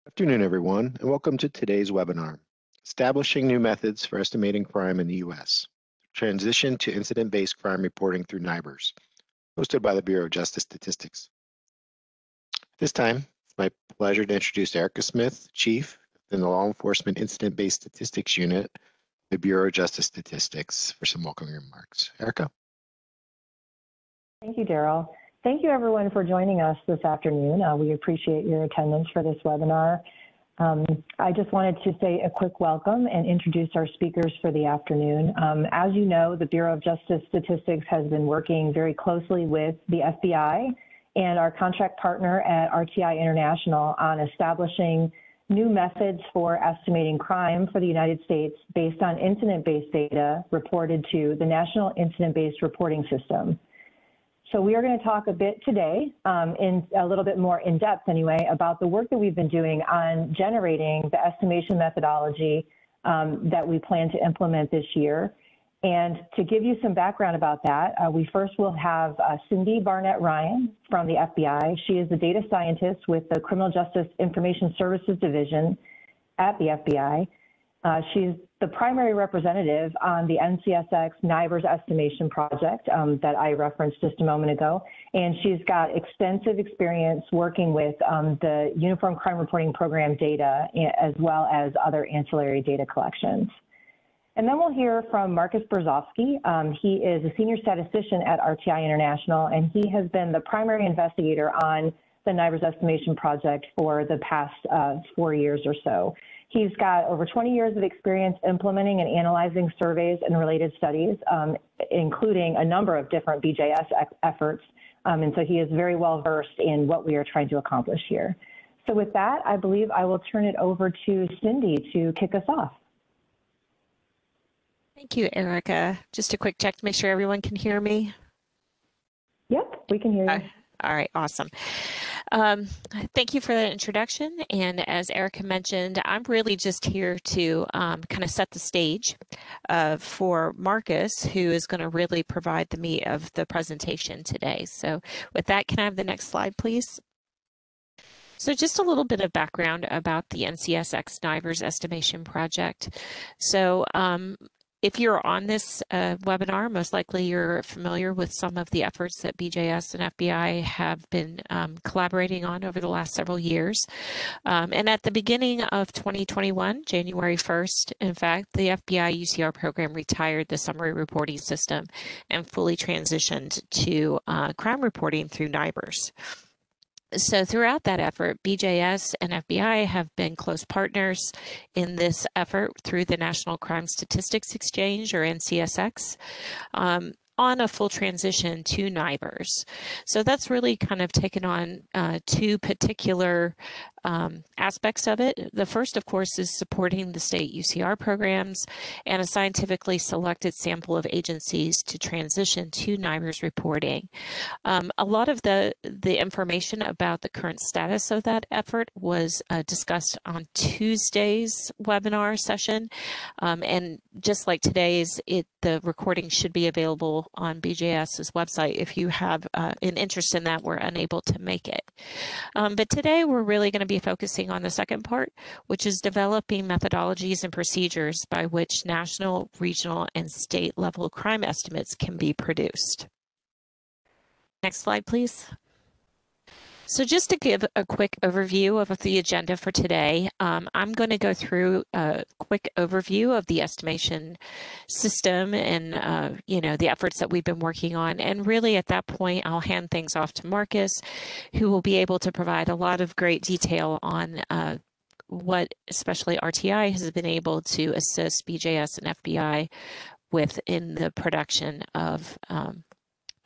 Afternoon, everyone, and welcome to today's webinar, Establishing New Methods for Estimating Crime in the U.S., Transition to Incident-Based Crime Reporting through NIBRS, hosted by the Bureau of Justice Statistics. At this time, it's my pleasure to introduce Erica Smith, Chief in the Law Enforcement Incident-Based Statistics Unit, the Bureau of Justice Statistics, for some welcoming remarks. Erica. Thank you, Daryl. Thank you, everyone, for joining us this afternoon. We appreciate your attendance for this webinar. I just wanted to say a quick welcome and introduce our speakers for the afternoon. As you know, the Bureau of Justice Statistics has been working very closely with the FBI and our contract partner at RTI International on establishing new methods for estimating crime for the United States based on incident-based data reported to the National Incident-Based Reporting System. So we are going to talk a bit today, in a little bit more in depth anyway, about the work that we've been doing on generating the estimation methodology that we plan to implement this year. And to give you some background about that, we first will have Cindy Barnett Ryan from the FBI. She is the data scientist with the Criminal Justice Information Services Division at the FBI. She's the primary representative on the NCSX NIBRS estimation project that I referenced just a moment ago. And she's got extensive experience working with the Uniform Crime Reporting Program data, as well as other ancillary data collections. And then we'll hear from Marcus Brzozowski. He is a senior statistician at RTI International, and he has been the primary investigator on the NIBRS estimation project for the past 4 years or so. He's got over 20 years of experience implementing and analyzing surveys and related studies, including a number of different BJS efforts. And so he is very well versed in what we are trying to accomplish here. So with that, I believe I will turn it over to Cindy to kick us off. Thank you, Erica. Just a quick check to make sure everyone can hear me. Yep, we can hear you. All right, awesome. Thank you for that introduction. And as Erica mentioned, I'm really just here to kind of set the stage for Marcus, who is going to really provide the meat of the presentation today. So with that, can I have the next slide, please? So just a little bit of background about the NCSX NIBRS estimation project. So if you're on this webinar, most likely you're familiar with some of the efforts that BJS and FBI have been collaborating on over the last several years. And at the beginning of 2021, January 1st, in fact, the FBI UCR program retired the summary reporting system and fully transitioned to crime reporting through NIBRS. So throughout that effort, BJS and FBI have been close partners in this effort through the National Crime Statistics Exchange, or NCSX, on a full transition to NIBRS. So that's really kind of taken on two particular aspects of it. The first, of course, is supporting the state UCR programs and a scientifically selected sample of agencies to transition to NIBRS reporting. A lot of the information about the current status of that effort was discussed on Tuesday's webinar session. And just like today's, the recording should be available on BJS's website. If you have an interest in that, we're unable to make it. But today we're really going to be focusing on the second part, which is developing methodologies and procedures by which national, regional, and state level crime estimates can be produced. Next slide, please. So just to give a quick overview of the agenda for today, I'm going to go through a quick overview of the estimation system and, the efforts that we've been working on. And really at that point, I'll hand things off to Marcus, who will be able to provide a lot of great detail on what especially RTI has been able to assist BJS and FBI with in the production of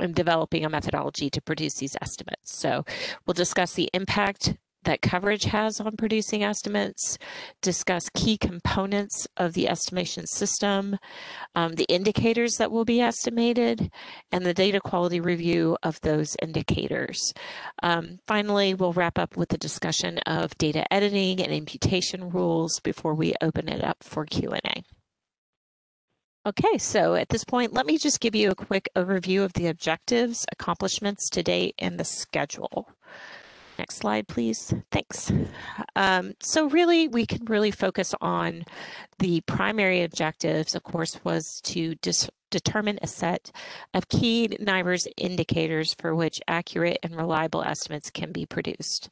and developing a methodology to produce these estimates. So we'll discuss the impact that coverage has on producing estimates, discuss key components of the estimation system, the indicators that will be estimated, and the data quality review of those indicators. Finally, we'll wrap up with a discussion of data editing and imputation rules before we open it up for Q&A. Okay, so at this point, let me just give you a quick overview of the objectives, accomplishments to date, and the schedule. Next slide, please. Thanks. So really, we can really focus on the primary objectives, of course, was to determine a set of key NIBRS indicators for which accurate and reliable estimates can be produced.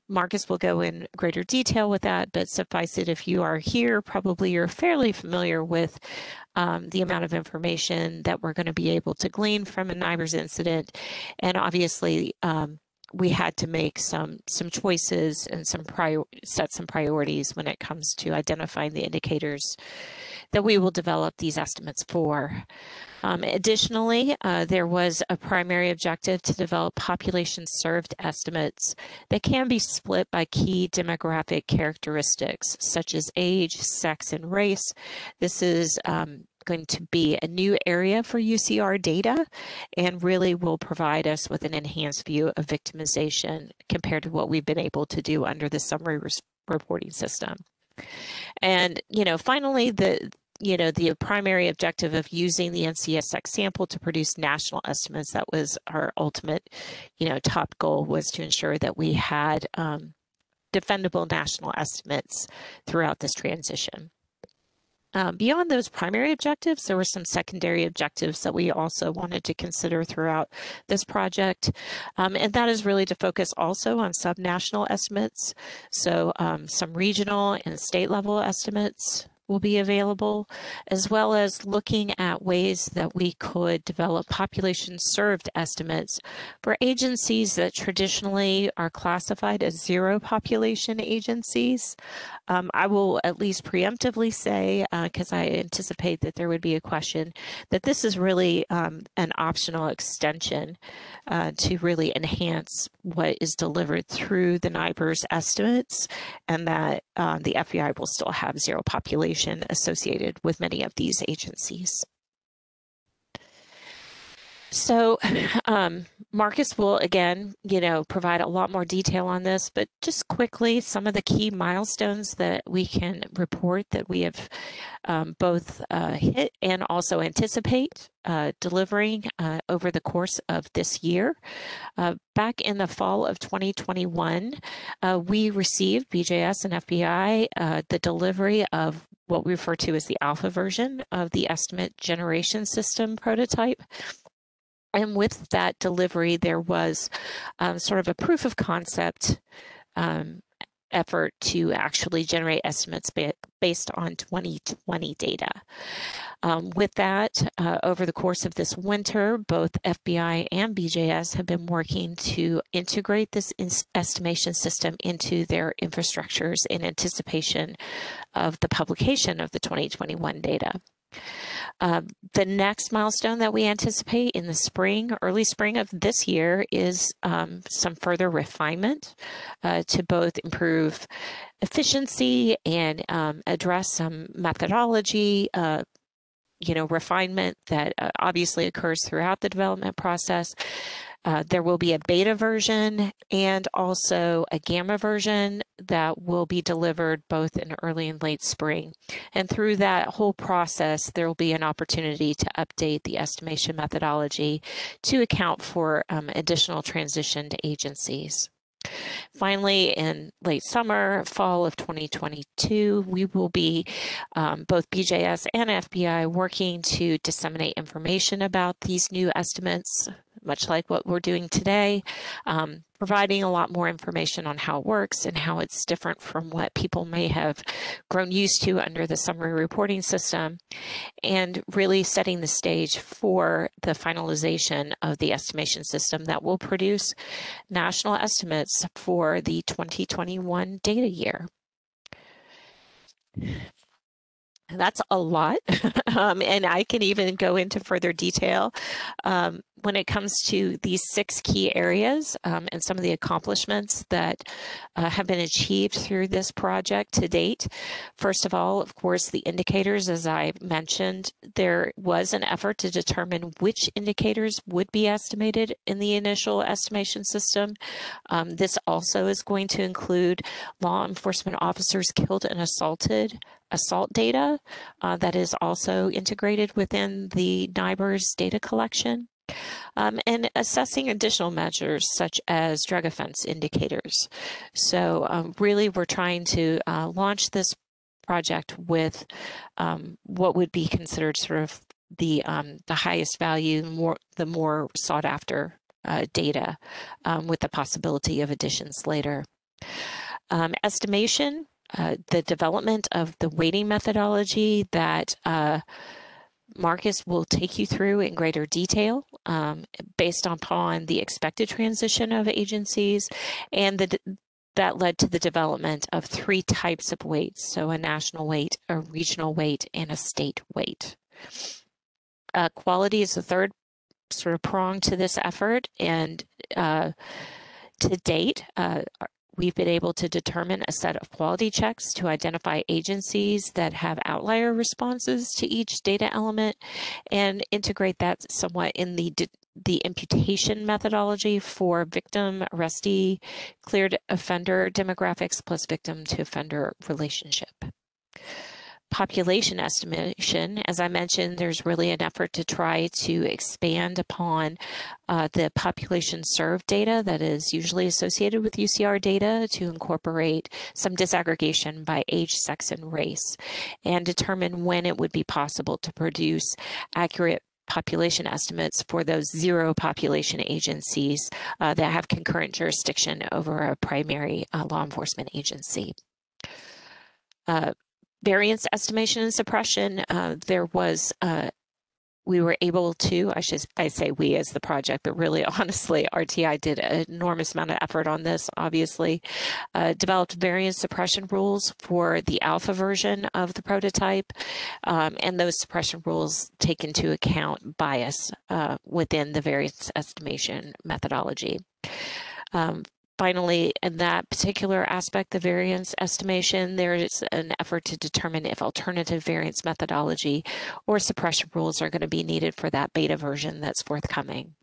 Marcus will go in greater detail with that, but suffice it, if you are here, probably you're fairly familiar with the amount of information that we're going to be able to glean from a NIBRS incident. And obviously, we had to make some choices and set some priorities when it comes to identifying the indicators that we will develop these estimates for. Additionally, there was a primary objective to develop population served estimates that can be split by key demographic characteristics such as age, sex, and race. This is going to be a new area for UCR data and really will provide us with an enhanced view of victimization compared to what we've been able to do under the summary reporting system. And, finally, the primary objective of using the NCSX sample to produce national estimates, that was our ultimate, top goal, was to ensure that we had defendable national estimates throughout this transition. Beyond those primary objectives, there were some secondary objectives that we also wanted to consider throughout this project, and that is really to focus also on subnational estimates. So some regional and state level estimates will be available, as well as looking at ways that we could develop population served estimates for agencies that traditionally are classified as zero population agencies. I will at least preemptively say, because I anticipate that there would be a question, that this is really an optional extension to really enhance what is delivered through the NIBRS estimates, and that the FBI will still have zero population associated with many of these agencies. So Marcus will, again, provide a lot more detail on this, but just quickly, some of the key milestones that we can report that we have both hit and also anticipate delivering over the course of this year. Back in the fall of 2021, we received, BJS and FBI, the delivery of what we refer to as the alpha version of the estimate generation system prototype. And with that delivery, there was sort of a proof of concept effort to actually generate estimates based on 2020 data. With that, over the course of this winter, both FBI and BJS have been working to integrate this estimation system into their infrastructures in anticipation of the publication of the 2021 data. The next milestone that we anticipate in the spring, early spring of this year, is some further refinement to both improve efficiency and address some methodology refinement that obviously occurs throughout the development process. There will be a beta version and also a gamma version that will be delivered both in early and late spring. And through that whole process, there will be an opportunity to update the estimation methodology to account for additional transitioned agencies. Finally, in late summer, fall of 2022, we will be, both BJS and FBI, working to disseminate information about these new estimates, much like what we're doing today, providing a lot more information on how it works and how it's different from what people may have grown used to under the summary reporting system, and really setting the stage for the finalization of the estimation system that will produce national estimates for the 2021 data year. That's a lot, and I can even go into further detail when it comes to these 6 key areas and some of the accomplishments that have been achieved through this project to date. First of all, of course, the indicators, as I mentioned, there was an effort to determine which indicators would be estimated in the initial estimation system. This also is going to include law enforcement officers killed and assault data that is also integrated within the NIBRS data collection. and assessing additional measures such as drug offense indicators. So really we're trying to launch this project with what would be considered sort of the highest value, the more sought after data, with the possibility of additions later. Estimation, the development of the weighting methodology that Marcus will take you through in greater detail, based upon the expected transition of agencies, and that led to the development of 3 types of weights, so a national weight, a regional weight, and a state weight. Quality is the third sort of prong to this effort, and to date, we've been able to determine a set of quality checks to identify agencies that have outlier responses to each data element and integrate that somewhat in the imputation methodology for victim, arrestee, cleared offender demographics plus victim to offender relationship. Population estimation, as I mentioned, there's really an effort to try to expand upon the population served data that is usually associated with UCR data to incorporate some disaggregation by age, sex, and race, and determine when it would be possible to produce accurate population estimates for those 0 population agencies that have concurrent jurisdiction over a primary law enforcement agency. Variance estimation and suppression, we were able to, I say we as the project, but really honestly, RTI did an enormous amount of effort on this, obviously, developed variance suppression rules for the alpha version of the prototype, and those suppression rules take into account bias within the variance estimation methodology. Finally, in that particular aspect, the variance estimation, there is an effort to determine if alternative variance methodology or suppression rules are going to be needed for that beta version that's forthcoming.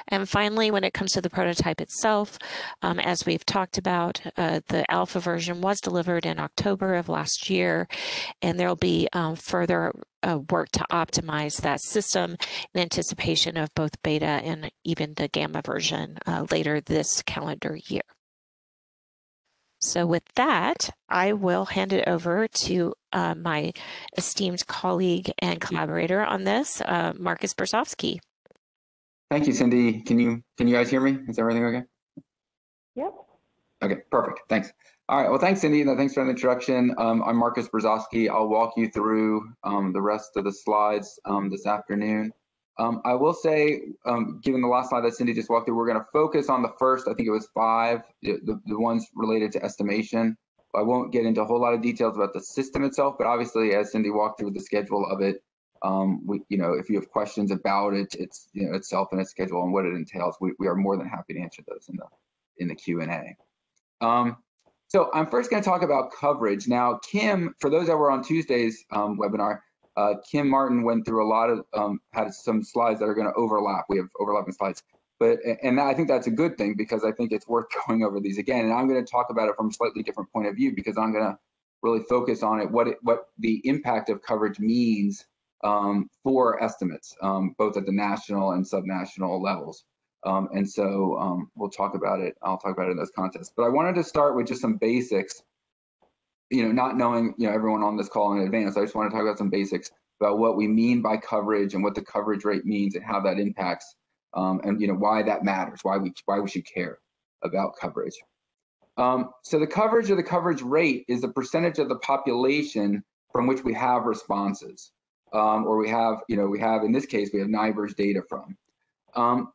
And finally, when it comes to the prototype itself, as we've talked about, the alpha version was delivered in October of last year, and there'll be further work to optimize that system in anticipation of both beta and even the gamma version later this calendar year. So with that, I will hand it over to my esteemed colleague and collaborator on this, Marcus Brzozowski. Thank you, Cindy. Can you guys hear me? Is everything okay? Yep. Okay, perfect. Thanks. All right. Well, thanks, Cindy. Thanks for the introduction. I'm Marcus Brzozowski. I'll walk you through the rest of the slides this afternoon. I will say, given the last slide that Cindy just walked through, we're going to focus on the first, I think it was 5, the ones related to estimation. I won't get into a whole lot of details about the system itself, but obviously, as Cindy walked through the schedule of it, if you have questions about it, it's itself and its schedule and what it entails, we are more than happy to answer those in the Q&A. So I'm first going to talk about coverage. Now, Kim, for those that were on Tuesday's webinar, Kim Martin went through a lot of had some slides that are going to overlap. We have overlapping slides, and I think that's a good thing because I think it's worth going over these again. And I'm going to talk about it from a slightly different point of view because I'm going to really focus on it, what the impact of coverage means for estimates, both at the national and subnational levels. And so we'll talk about it. I'll talk about it in those contests. But I wanted to start with just some basics, not knowing, everyone on this call in advance. I just want to talk about some basics about what we mean by coverage and what the coverage rate means and how that impacts, and why that matters, why we should care about coverage. So the coverage or the coverage rate is the percentage of the population from which we have responses. Or we have in this case, we have NIBRS data from.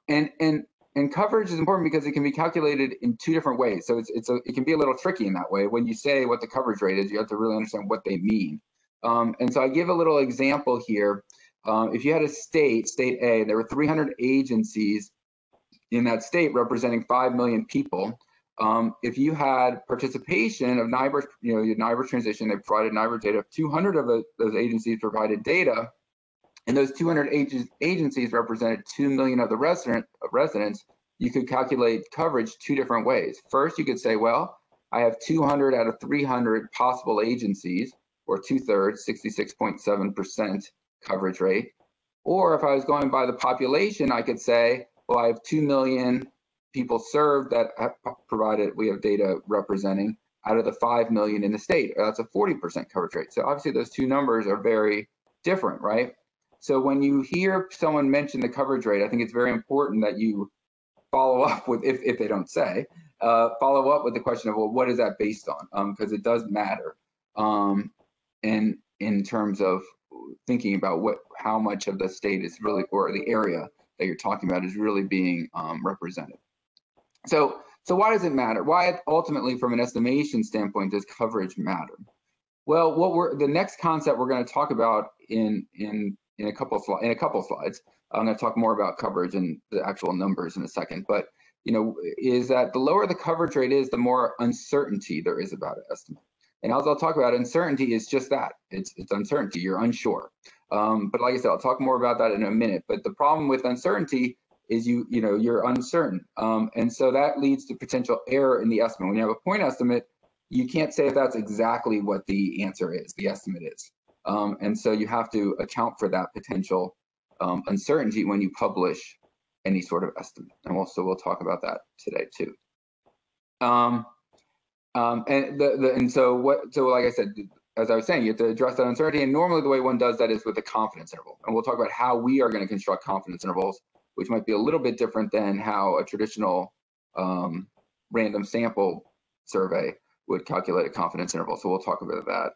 And coverage is important because it can be calculated in 2 different ways. So it can be a little tricky in that way. When you say what the coverage rate is, you have to really understand what they mean. And so I give a little example here. If you had a state A, there were 300 agencies in that state representing 5 million people. If you had participation of NIBRS, your NIBRS transition, they provided NIBRS data, 200 of those agencies provided data, and those 200 agencies represented 2 million of the residents, you could calculate coverage 2 different ways. First, you could say, well, I have 200 out of 300 possible agencies, or 2/3, 66.7% coverage rate. Or if I was going by the population, I could say, well, I have 2 million people served that have provided we have data representing out of the 5 million in the state. That's a 40% coverage rate. So obviously those two numbers are very different, right? So when you hear someone mention the coverage rate, I think it's very important that you follow up with, if they don't say, follow up with the question of, well, what is that based on? Because it does matter. And in terms of thinking about how much of the state is really, or the area that you're talking about is really being represented. So why does it matter? Why ultimately, from an estimation standpoint, does coverage matter? Well, the next concept we're going to talk about in a couple slides. I'm going to talk more about coverage and the actual numbers in a second. But is that the lower the coverage rate is, the more uncertainty there is about an estimate. And as I'll talk about, uncertainty is just that. It's uncertainty. You're unsure. But like I said, I'll talk more about that in a minute. But the problem with uncertainty is you're uncertain. And so that leads to potential error in the estimate. When you have a point estimate, you can't say if that's exactly what the answer is, the estimate is. And so you have to account for that potential uncertainty when you publish any sort of estimate. And we'll talk about that today too. So like I said, as I was saying, you have to address that uncertainty. And normally the way one does that is with a confidence interval. And we'll talk about how we are going to construct confidence intervals, which might be a little bit different than how a traditional random sample survey would calculate a confidence interval. So we'll talk about that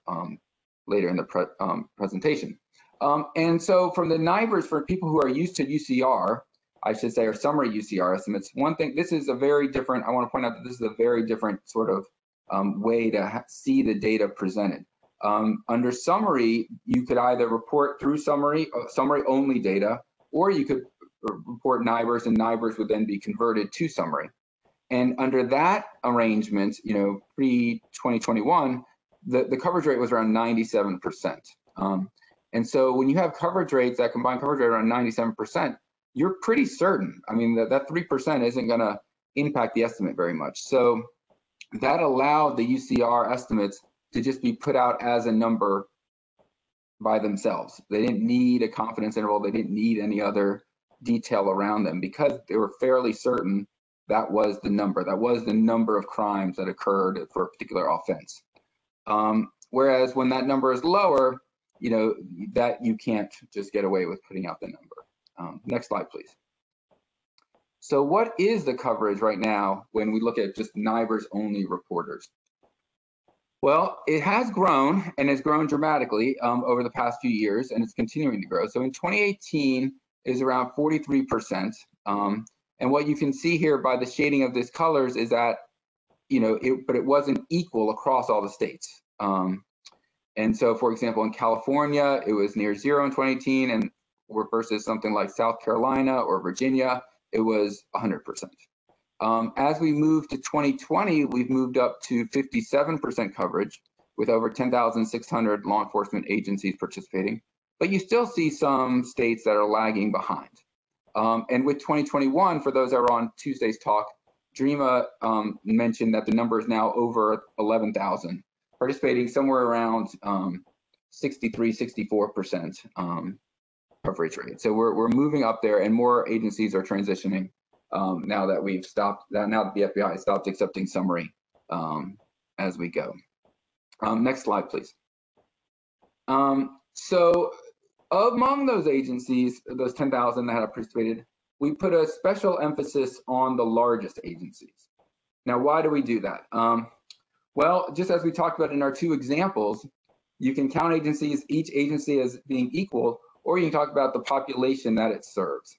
later in the presentation. And so from the NIBRS, for people who are used to UCR, I should say, or summary UCR estimates, one thing, this is a very different, I want to point out that this is a very different sort of way to see the data presented. Under summary, you could either report through summary only data, or you could report NIBRS, and NIBRS would then be converted to summary. And under that arrangement, pre-2021, the coverage rate was around 97%. And so when you have coverage rates, that combined coverage rate around 97%, you're pretty certain. I mean, that 3% isn't going to impact the estimate very much. So that allowed the UCR estimates to just be put out as a number by themselves. They didn't need a confidence interval. They didn't need any other detail around them, because they were fairly certain that was the number. That was the number of crimes that occurred for a particular offense. Whereas when that number is lower, that you can't just get away with putting out the number. Next slide, please. So what is the coverage right now when we look at just NIBRS only reporters? Well, it has grown, and it's grown dramatically over the past few years, and it's continuing to grow. So in 2018 is around 43%. And what you can see here by the shading of these colors is that, but it wasn't equal across all the states. And so, for example, in California, it was near 0 in 2018, and versus something like South Carolina or Virginia, it was 100%. As we move to 2020, we've moved up to 57% coverage with over 10,600 law enforcement agencies participating, but you still see some states that are lagging behind. And with 2021, for those that were on Tuesday's talk, Dreama mentioned that the number is now over 11,000, participating somewhere around 63, 64% coverage rate. So we're moving up there, and more agencies are transitioning now that we've stopped. Now that the FBI has stopped accepting summary as we go. Next slide, please. So among those agencies, those 10,000 that have participated, we put a special emphasis on the largest agencies. Now, why do we do that? Well, just as we talked about in our two examples, you can count agencies, each agency as being equal, or you can talk about the population that it serves.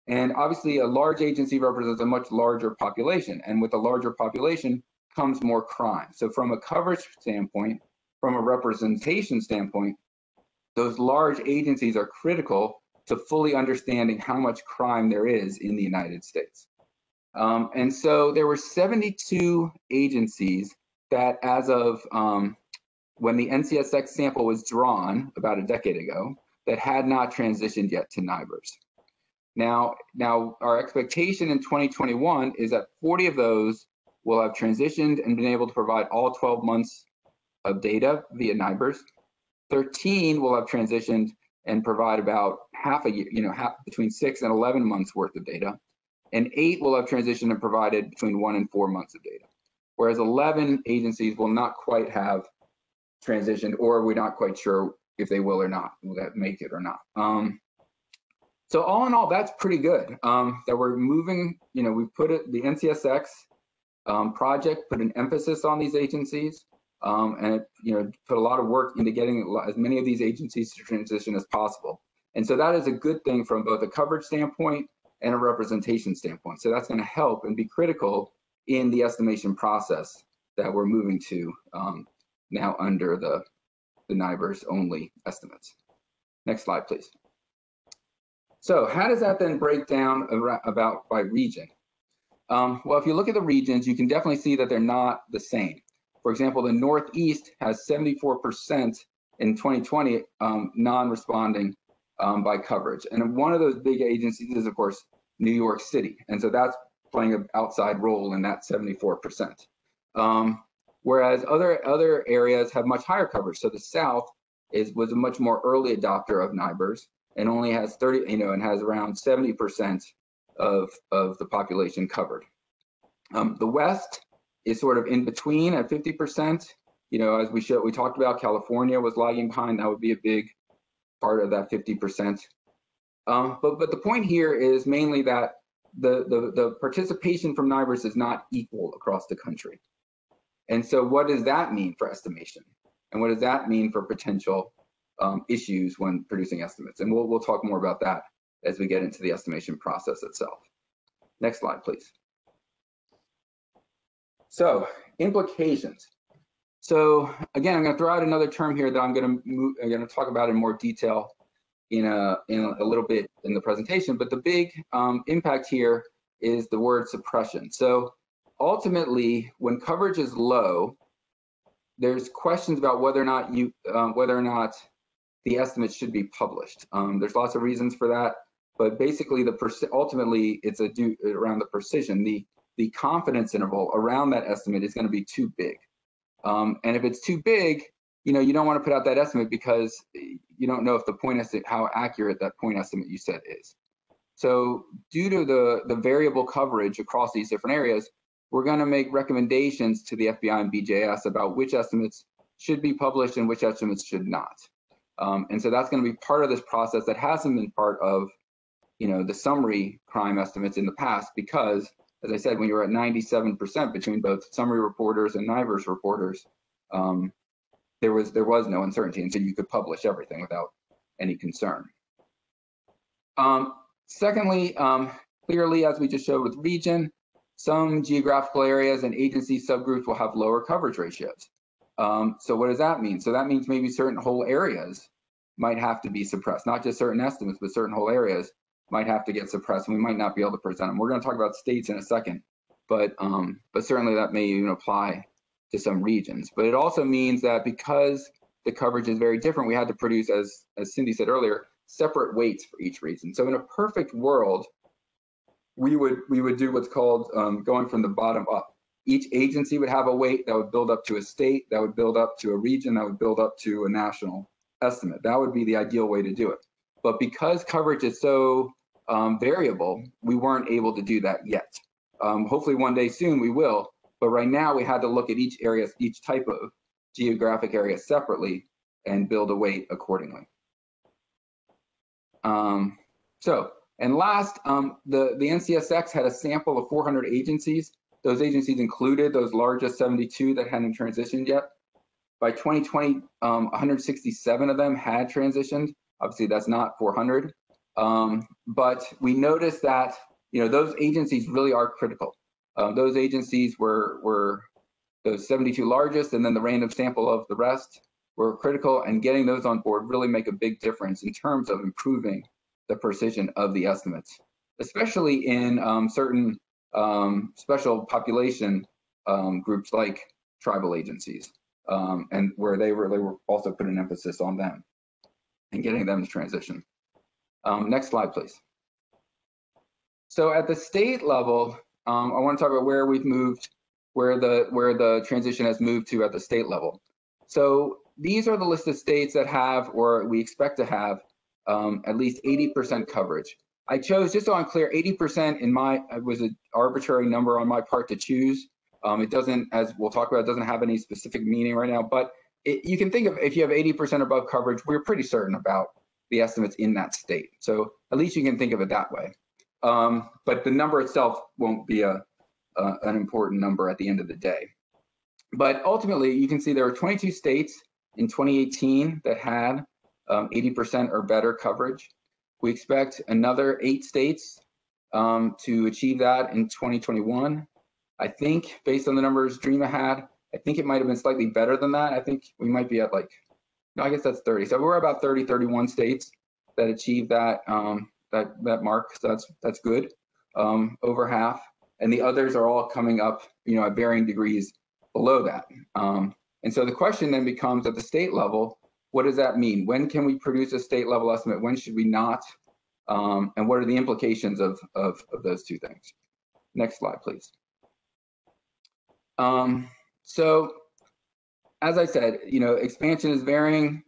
And obviously, a large agency represents a much larger population, and with a larger population comes more crime. So from a coverage standpoint, from a representation standpoint, those large agencies are critical to fully understanding how much crime there is in the United States. And so there were 72 agencies that, as of when the NCSX sample was drawn about a decade ago, that had not transitioned yet to NIBRS. Now our expectation in 2021 is that 40 of those will have transitioned and been able to provide all 12 months of data via NIBRS. 13 will have transitioned and provide about half a year, between 6 and 11 months worth of data, and 8 will have transitioned and provided between 1 and 4 months of data, whereas 11 agencies will not quite have transitioned, or we're not quite sure if they will or not, will that make it or not. So all in all, that's pretty good. That we're moving, we put it, the NCSX project put an emphasis on these agencies, and it, put a lot of work into getting as many of these agencies to transition as possible. And so that is a good thing from both a coverage standpoint and a representation standpoint. So that's going to help and be critical in the estimation process that we're moving to now under the NIBRS only estimates. Next slide, please. So how does that then break down about by region? Well, if you look at the regions, you can definitely see that they're not the same. For example, the Northeast has 74% in 2020 non-responding by coverage. And one of those big agencies is, of course, New York City. And so that's playing an outside role in that 74%. Whereas other areas have much higher coverage. So the South was a much more early adopter of NIBRS and only has 30, and has around 70% of the population covered. The West is sort of in between at 50%. As we talked about, California was lagging behind. That would be a big part of that 50%. But the point here is mainly that the participation from NIBRS is not equal across the country. And so what does that mean for estimation? And what does that mean for potential issues when producing estimates? And we'll talk more about that as we get into the estimation process itself. Next slide, please. So implications. So again, I'm going to throw out another term here that I'm going to talk about in more detail in a little bit in the presentation. But the big impact here is the word suppression. So ultimately, when coverage is low, there's questions about whether or not the estimates should be published. There's lots of reasons for that, but basically, ultimately it's around the precision. The confidence interval around that estimate is going to be too big, and if it's too big, you don't want to put out that estimate because you don't know if the point estimate, how accurate that point estimate you said is. So due to the variable coverage across these different areas, we're going to make recommendations to the FBI and BJS about which estimates should be published and which estimates should not. And so that's going to be part of this process that hasn't been part of, the summary crime estimates in the past, because, as I said, when you were at 97% between both summary reporters and NIBRS reporters, there was no uncertainty, and so you could publish everything without any concern. Secondly, clearly, as we just showed with region, some geographical areas and agency subgroups will have lower coverage ratios. So what does that mean? So that means maybe certain whole areas might have to be suppressed, not just certain estimates, but certain whole areas might have to get suppressed, and we might not be able to present them. We're going to talk about states in a second, but certainly that may even apply to some regions. But it also means that because the coverage is very different, we had to produce, as Cindy said earlier, separate weights for each region. So in a perfect world, we would do what's called going from the bottom up. Each agency would have a weight that would build up to a state, that would build up to a region, that would build up to a national estimate. That would be the ideal way to do it. But because coverage is so variable, we weren't able to do that yet. Hopefully one day soon we will, but right now we had to look at each area, each type of geographic area separately and build a weight accordingly. And last, the NCSX had a sample of 400 agencies. Those agencies included those largest 72 that hadn't transitioned yet. By 2020, 167 of them had transitioned. Obviously, that's not 400. But we noticed that those agencies really are critical. Those agencies were those 72 largest, and then the random sample of the rest were critical, and getting those on board really make a big difference in terms of improving the precision of the estimates, especially in certain special population groups like tribal agencies, and where they were also put an emphasis on them and getting them to transition. Next slide, please. So at the state level, I want to talk about where we've moved, where the transition has moved to at the state level. So these are the list of states that have, or we expect to have, at least 80% coverage. I chose, just so I'm clear, 80% was an arbitrary number on my part to choose. It doesn't, as we'll talk about, it doesn't have any specific meaning right now, but you can think of, if you have 80% above coverage, we're pretty certain about the estimates in that state. So at least you can think of it that way. But the number itself won't be an important number at the end of the day. But ultimately, you can see there were 22 states in 2018 that had 80% or better coverage. We expect another 8 states to achieve that in 2021. I think, based on the numbers DREAMA had, I think it might have been slightly better than that. I think we might be at like, no, I guess that's 30. So we're about 30, 31 states that achieved that that mark. So that's good, over half. And the others are all coming up, at varying degrees below that. And so the question then becomes, at the state level, what does that mean? When can we produce a state level estimate? When should we not? And what are the implications of those two things? Next slide, please. So as I said, expansion is varying.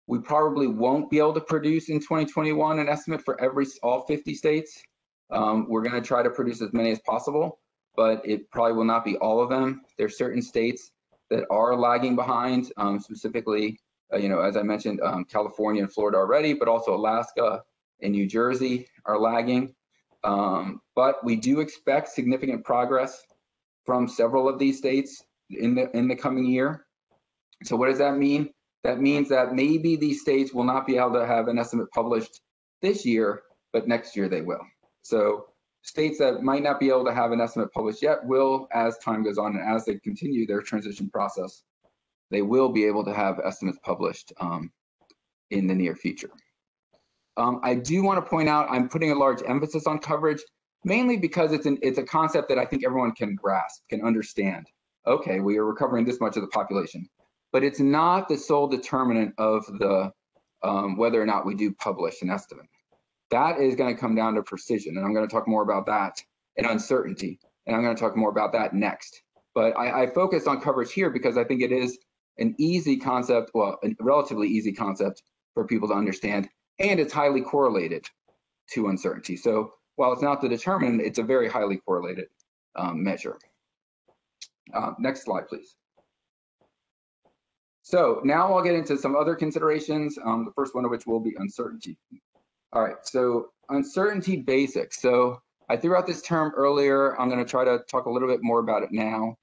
We probably won't be able to produce in 2021 an estimate for all 50 states. We're going to try to produce as many as possible, but it probably will not be all of them. There's certain states that are lagging behind, specifically, as I mentioned, California and Florida already, but also Alaska and New Jersey are lagging. But we do expect significant progress from several of these states in the coming year. So what does that mean? That means that maybe these states will not be able to have an estimate published this year, but next year they will. So states that might not be able to have an estimate published yet will, as time goes on and as they continue their transition process, they will be able to have estimates published in the near future. I do want to point out, I'm putting a large emphasis on coverage, mainly because it's a concept that I think everyone can grasp, can understand. Okay, we are recovering this much of the population, but it's not the sole determinant of the whether or not we do publish an estimate. That is going to come down to precision, and I'm going to talk more about that, and uncertainty, and I'm going to talk more about that next. But I focus on coverage here because I think it is an easy concept, well, a relatively easy concept for people to understand, and it's highly correlated to uncertainty. So while it's not the determinant, it's a very highly correlated measure. Next slide, please. So now I'll get into some other considerations, the first one of which will be uncertainty. All right, so uncertainty basics. So I threw out this term earlier. I'm going to try to talk a little bit more about it now.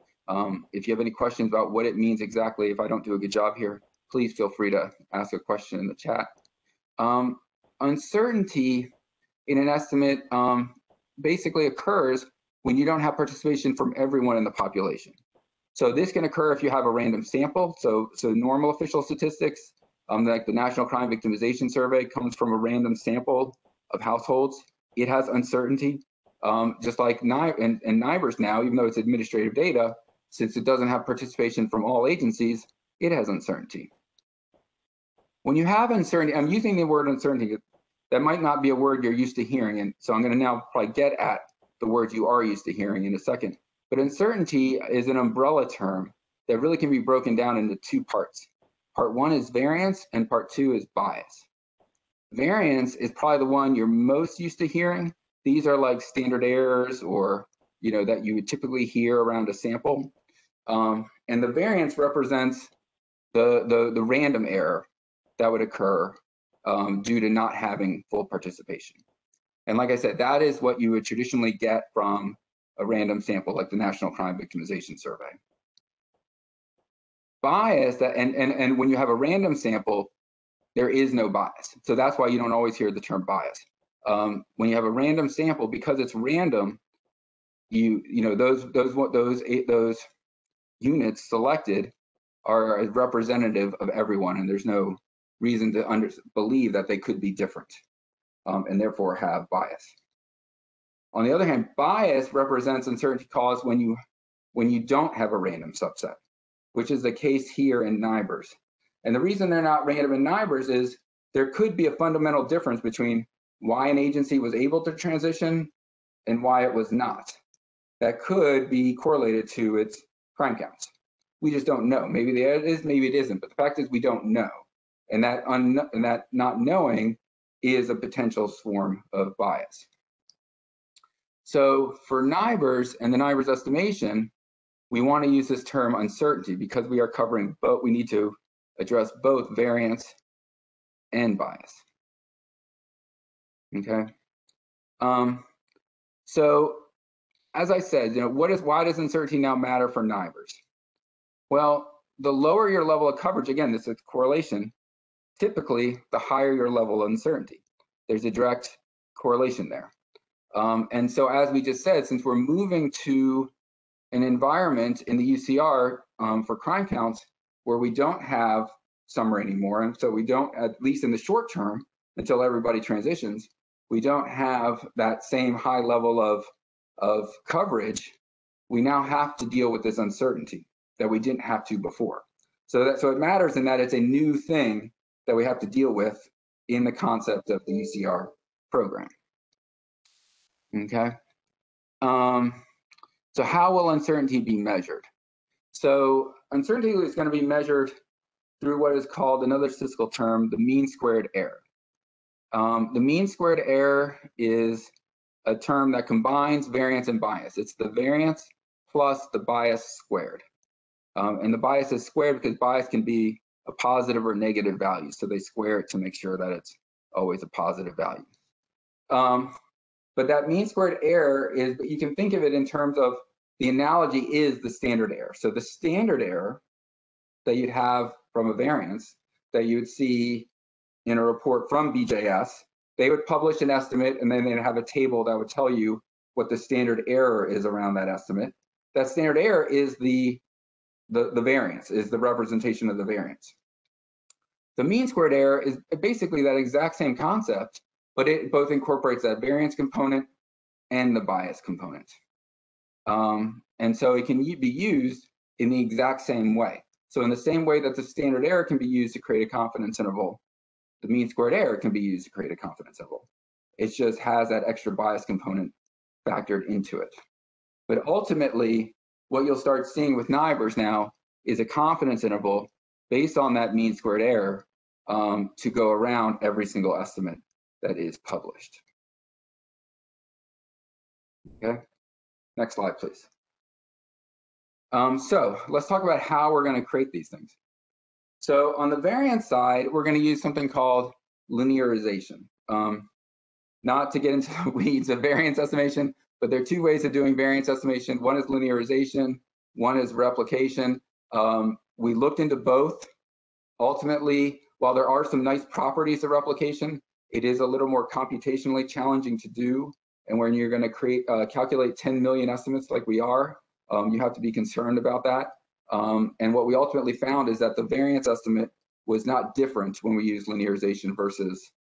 If you have any questions about what it means exactly, if I don't do a good job here, please feel free to ask a question in the chat. Uncertainty in an estimate basically occurs when you don't have participation from everyone in the population. So this can occur if you have a random sample. So normal official statistics, like the National Crime Victimization Survey, comes from a random sample of households. It has uncertainty, just like NIBRS now, even though it's administrative data, since it doesn't have participation from all agencies, it has uncertainty. When you have uncertainty, I'm using the word uncertainty. That might not be a word you're used to hearing, and so I'm going to now probably get at the words you are used to hearing in a second. But uncertainty is an umbrella term that really can be broken down into 2 parts. Part 1 is variance, and part 2 is bias. Variance is probably the one you're most used to hearing. These are like standard errors, or that you would typically hear around a sample. And the variance represents the random error that would occur due to not having full participation. And like I said, that is what you would traditionally get from a random sample like the National Crime Victimization Survey. Bias, and when you have a random sample, there is no bias. So that's why you don't always hear the term bias. When you have a random sample, because it's random, those units selected are representative of everyone, and there's no reason to believe that they could be different, and therefore have bias. On the other hand, bias represents uncertainty caused when you don't have a random subset, which is the case here in NIBRS. And the reason they're not random in NIBRS is there could be a fundamental difference between why an agency was able to transition and why it was not. That could be correlated to its crime counts. We just don't know. Maybe it is, maybe it isn't. But the fact is, we don't know. And that not knowing is a potential swarm of bias. So for NIBRS and the NIBRS estimation, we want to use this term uncertainty because we are covering both. We need to address both variance and bias. Okay. So as I said, why does uncertainty now matter for NIBRS? Well, the lower your level of coverage, again, this is correlation, typically the higher your level of uncertainty. There's a direct correlation there. And so as we just said, since we're moving to an environment in the UCR for crime counts where we don't have summer anymore, and so we don't, at least in the short term, until everybody transitions, we don't have that same high level of coverage. We now have to deal with this uncertainty that we didn't have to before. So it matters in that it's a new thing that we have to deal with in the concept of the UCR program. Okay. So how will uncertainty be measured? So uncertainty is going to be measured through what is called, another statistical term, the mean squared error. The mean squared error is a term that combines variance and bias. It's the variance plus the bias squared. And the bias is squared because bias can be a positive or negative value. So they square it to make sure that it's always a positive value. But that mean squared error is, you can think of it in terms of, the analogy is the standard error. So the standard error that you'd have from a variance that you would see in a report from BJS, they would publish an estimate and then they'd have a table that would tell you what the standard error is around that estimate. That standard error is the variance, is the representation of the variance. The mean squared error is basically that exact same concept, but it both incorporates that variance component and the bias component. And so it can be used in the exact same way. So in the same way that the standard error can be used to create a confidence interval, the mean squared error can be used to create a confidence interval. It just has that extra bias component factored into it. But ultimately, what you'll start seeing with NIBRS now is a confidence interval based on that mean squared error to go around every single estimate that is published. Okay, next slide, please. So let's talk about how we're going to create these things. So on the variance side, we're going to use something called linearization. Not to get into the weeds of variance estimation, but there are two ways of doing variance estimation. One is linearization, one is replication. We looked into both. Ultimately, while there are some nice properties of replication, it is a little more computationally challenging to do. And when you're going to calculate 10 million estimates like we are, you have to be concerned about that. And what we ultimately found is that the variance estimate was not different when we used linearization versus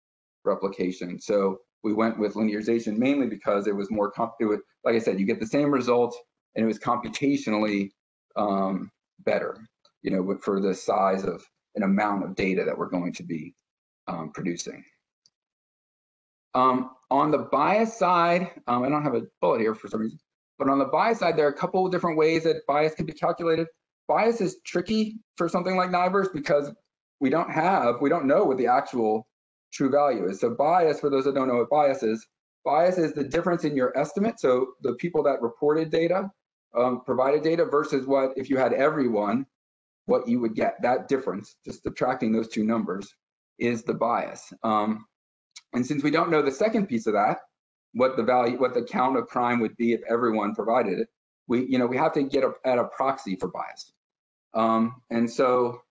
replication. So we went with linearization mainly because it was more, like I said, you get the same result and it was computationally better, for the size of an amount of data that we're going to be producing. On the bias side, I don't have a bullet here for some reason, but on the bias side, there are a couple of different ways that bias can be calculated. Bias is tricky for something like NIBRS because we don't know what the actual true value is. So bias, for those that don't know what bias is the difference in your estimate. So the people that reported data, provided data versus what, if you had everyone, what you would get. That difference, just subtracting those two numbers, is the bias. And since we don't know the second piece of that, what the count of crime would be if everyone provided it, we have to get at a proxy for bias. And so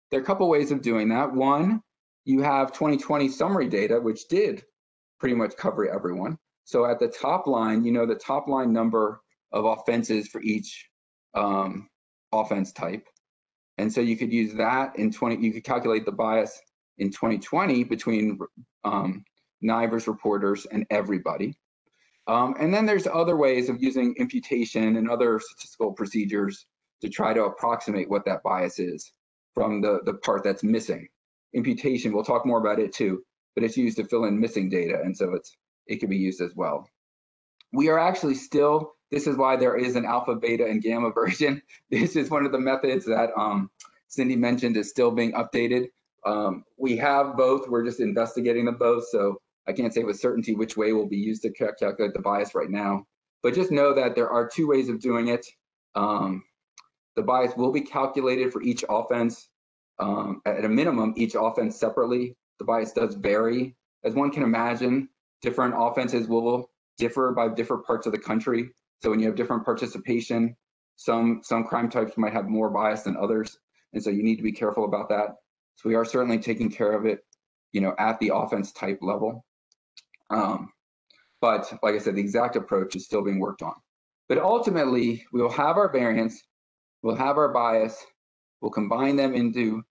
there are a couple ways of doing that. One, you have 2020 summary data, which did pretty much cover everyone. So at the top line, the top line number of offenses for each offense type. And so you could use that you could calculate the bias in 2020 between NIBRS reporters and everybody. And then there's other ways of using imputation and other statistical procedures to try to approximate what that bias is from the part that's missing. Imputation, we'll talk more about it too, but it's used to fill in missing data, and so it can be used as well. We are actually still, this is why there is an alpha, beta, and gamma version. This is one of the methods that Cindy mentioned is still being updated. We have both, we're just investigating them both, so I can't say with certainty which way will be used to calculate the bias right now, but just know that there are two ways of doing it. The bias will be calculated for each offense. At a minimum, each offense separately. The bias does vary. As one can imagine, different offenses will differ by different parts of the country. So when you have different participation, some crime types might have more bias than others. And so you need to be careful about that. So we are certainly taking care of it, at the offense type level. But like I said, the exact approach is still being worked on. But ultimately, we will have our variance, we'll have our bias, we'll combine them into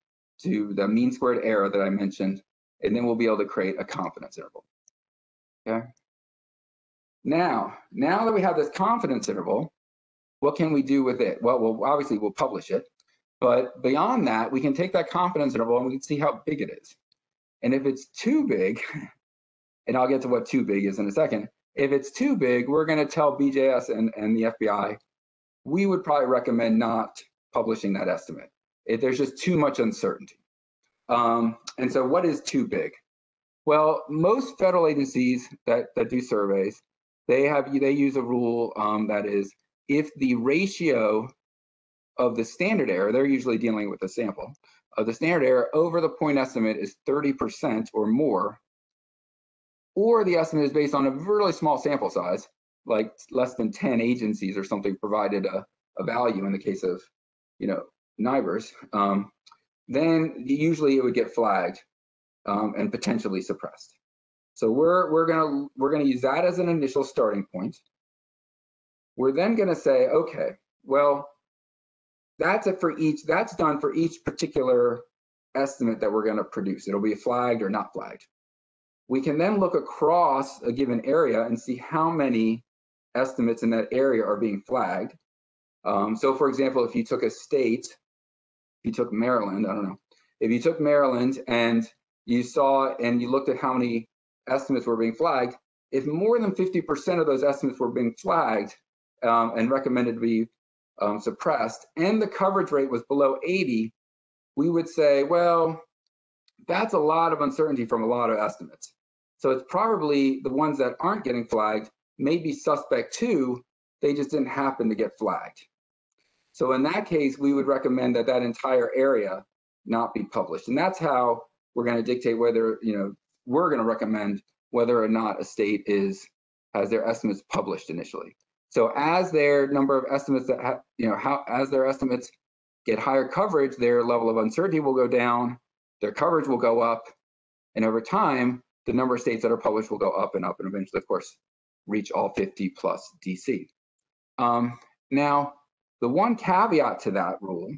the mean squared error that I mentioned, and then we'll be able to create a confidence interval. Okay. Now that we have this confidence interval, what can we do with it? Well, obviously we'll publish it, but beyond that, we can take that confidence interval and we can see how big it is. And if it's too big, and I'll get to what too big is in a second, if it's too big, we're going to tell BJS and the FBI, we would probably recommend not publishing that estimate if there's just too much uncertainty. And so what is too big? Well, most federal agencies that do surveys, they use a rule that is, if the ratio of the standard error, they're usually dealing with a sample, of the standard error over the point estimate is 30% or more, or the estimate is based on a really small sample size, like less than 10 agencies or something provided a value in the case of, NIBRS, then usually it would get flagged and potentially suppressed. So we're gonna use that as an initial starting point. We're then gonna say, okay, well, that's done for each particular estimate that we're gonna produce. It'll be flagged or not flagged. We can then look across a given area and see how many estimates in that area are being flagged. So for example, if you took a state, if you took Maryland, I don't know, if you took Maryland and you looked at how many estimates were being flagged, if more than 50% of those estimates were being flagged and recommended to be suppressed, and the coverage rate was below 80, we would say, well, that's a lot of uncertainty from a lot of estimates. So it's probably the ones that aren't getting flagged may be suspect too, they just didn't happen to get flagged. So in that case, we would recommend that entire area not be published. And that's how we're going to dictate whether, we're going to recommend whether or not a state has their estimates published initially. So as their number of estimates as their estimates get higher coverage, their level of uncertainty will go down, their coverage will go up, and over time, the number of states that are published will go up and eventually, of course, reach all 50 plus DC. Now, the one caveat to that rule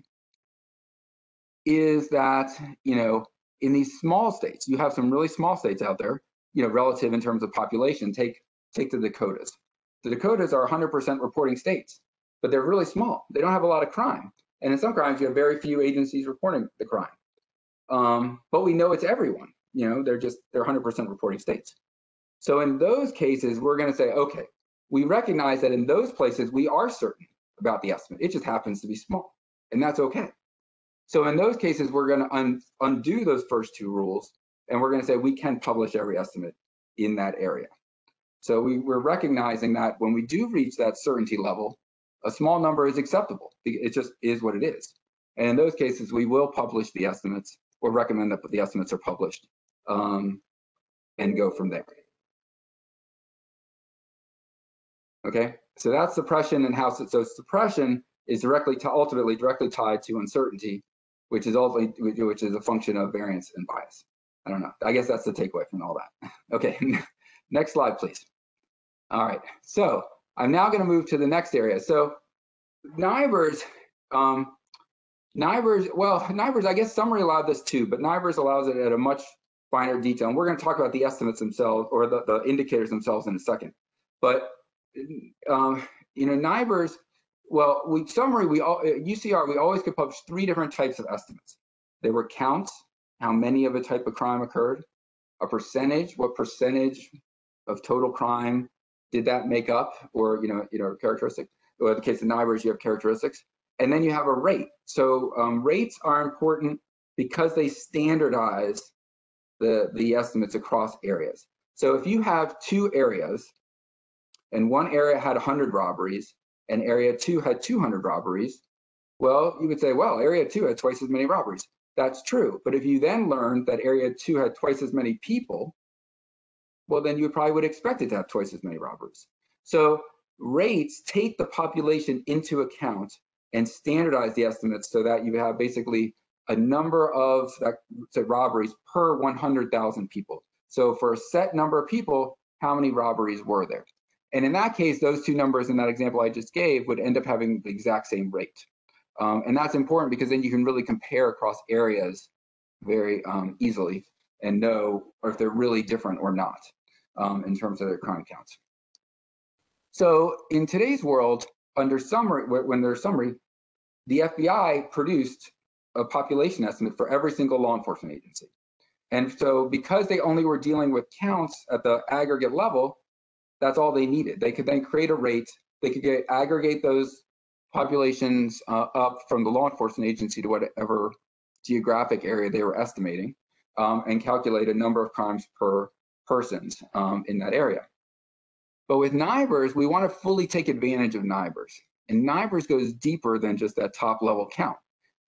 is that, in these small states, you have some really small states out there, relative in terms of population. Take the Dakotas. The Dakotas are 100% reporting states, but they're really small. They don't have a lot of crime. And in some crimes, you have very few agencies reporting the crime. But we know it's everyone. They're 100% reporting states. So in those cases, we're going to say, okay, we recognize that in those places, we are certain about the estimate. It just happens to be small, and that's okay. So in those cases, we're going to undo those first two rules, and we're going to say we can publish every estimate in that area. So we're recognizing that when we do reach that certainty level, a small number is acceptable. It just is what it is. And in those cases, we will publish the estimates or recommend that the estimates are published and go from there. Okay, so that's suppression and how. So suppression is ultimately directly tied to uncertainty, which is a function of variance and bias. I don't know. I guess that's the takeaway from all that. Okay, next slide, please. All right, so I'm now going to move to the next area. So NIBRS, NIBRS, I guess summary allowed this too, but NIBRS allows it at a much finer detail. And we're going to talk about the estimates themselves or the indicators themselves in a second. But NIBRS, UCR, we always could publish 3 different types of estimates. They were counts, how many of a type of crime occurred, a percentage, what percentage of total crime did that make up, or characteristic. Or in the case of NIBRS, you have characteristics, and then you have a rate. So rates are important because they standardize the estimates across areas. So if you have two areas, and one area had 100 robberies, and area 2 had 200 robberies, well, you would say, well, area 2 had twice as many robberies. That's true. But if you then learned that area 2 had twice as many people, well, then you probably would expect it to have twice as many robberies. So rates take the population into account and standardize the estimates so that you have basically a number of robberies per 100,000 people. So for a set number of people, how many robberies were there? And in that case, those two numbers in that example I just gave would end up having the exact same rate. And that's important because then you can really compare across areas very easily and know if they're really different or not in terms of their crime counts. So in today's world, under summary, when there's summary, the FBI produced a population estimate for every single law enforcement agency. And so because they only were dealing with counts at the aggregate level, that's all they needed. They could then create a rate. They could aggregate those populations up from the law enforcement agency to whatever geographic area they were estimating and calculate a number of crimes per persons in that area. But with NIBRS, we want to fully take advantage of NIBRS. And NIBRS goes deeper than just that top level count.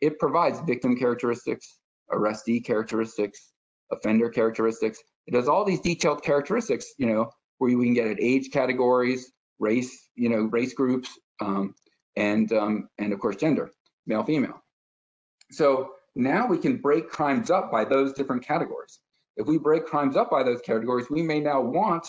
It provides victim characteristics, arrestee characteristics, offender characteristics. It does all these detailed characteristics, where we can get at age categories, race, race groups, and of course gender, male, female. So now we can break crimes up by those different categories. If we break crimes up by those categories, we may now want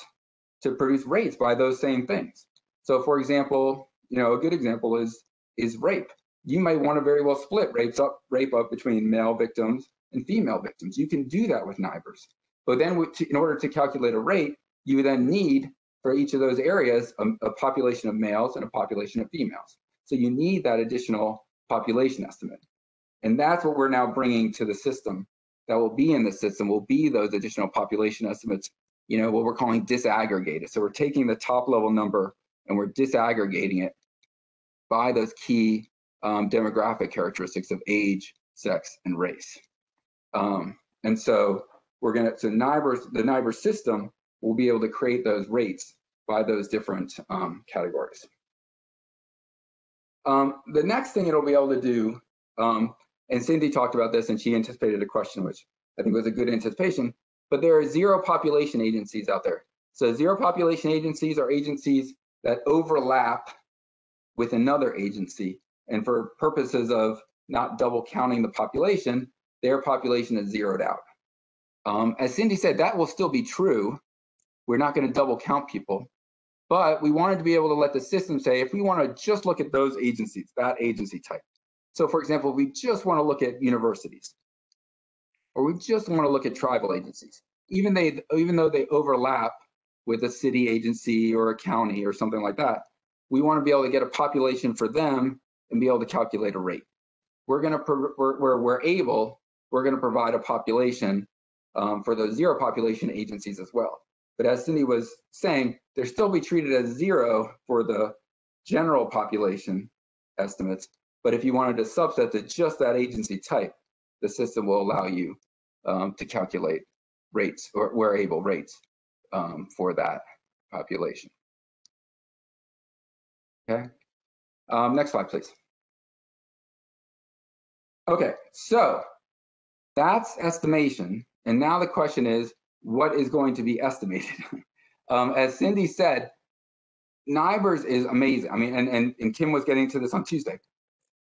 to produce rates by those same things. So for example, a good example is rape. You might want to very well split rape up between male victims and female victims. You can do that with NIBRS. But then in order to calculate a rate, you then need for each of those areas a population of males and a population of females. So you need that additional population estimate. And that's what we're now bringing to the system. That will be in the system will be those additional population estimates, what we're calling disaggregated. So we're taking the top level number and we're disaggregating it by those key demographic characteristics of age, sex, and race. And so the NIBRS system will be able to create those rates by those different categories. The next thing it'll be able to do, and Cindy talked about this and she anticipated a question, which I think was a good anticipation, but there are zero population agencies out there. So zero population agencies are agencies that overlap with another agency. And for purposes of not double counting the population, their population is zeroed out. As Cindy said, that will still be true. We're not going to double count people, but we wanted to be able to let the system say, if we want to just look at those agencies, that agency type. So for example, we just want to look at universities, or we just want to look at tribal agencies, even though they overlap with a city agency or a county or something like that, we want to be able to get a population for them and be able to calculate a rate. We're going to, where we're able, we're going to provide a population for those zero population agencies as well. But as Cindy was saying, they'll still be treated as zero for the general population estimates. But if you wanted to subset to just that agency type, the system will allow you to calculate rates, or where able rates for that population. Okay, next slide, please. Okay, so that's estimation. And now the question is, what is going to be estimated? As Cindy said, NIBRS is amazing. I mean, and Kim was getting to this on Tuesday.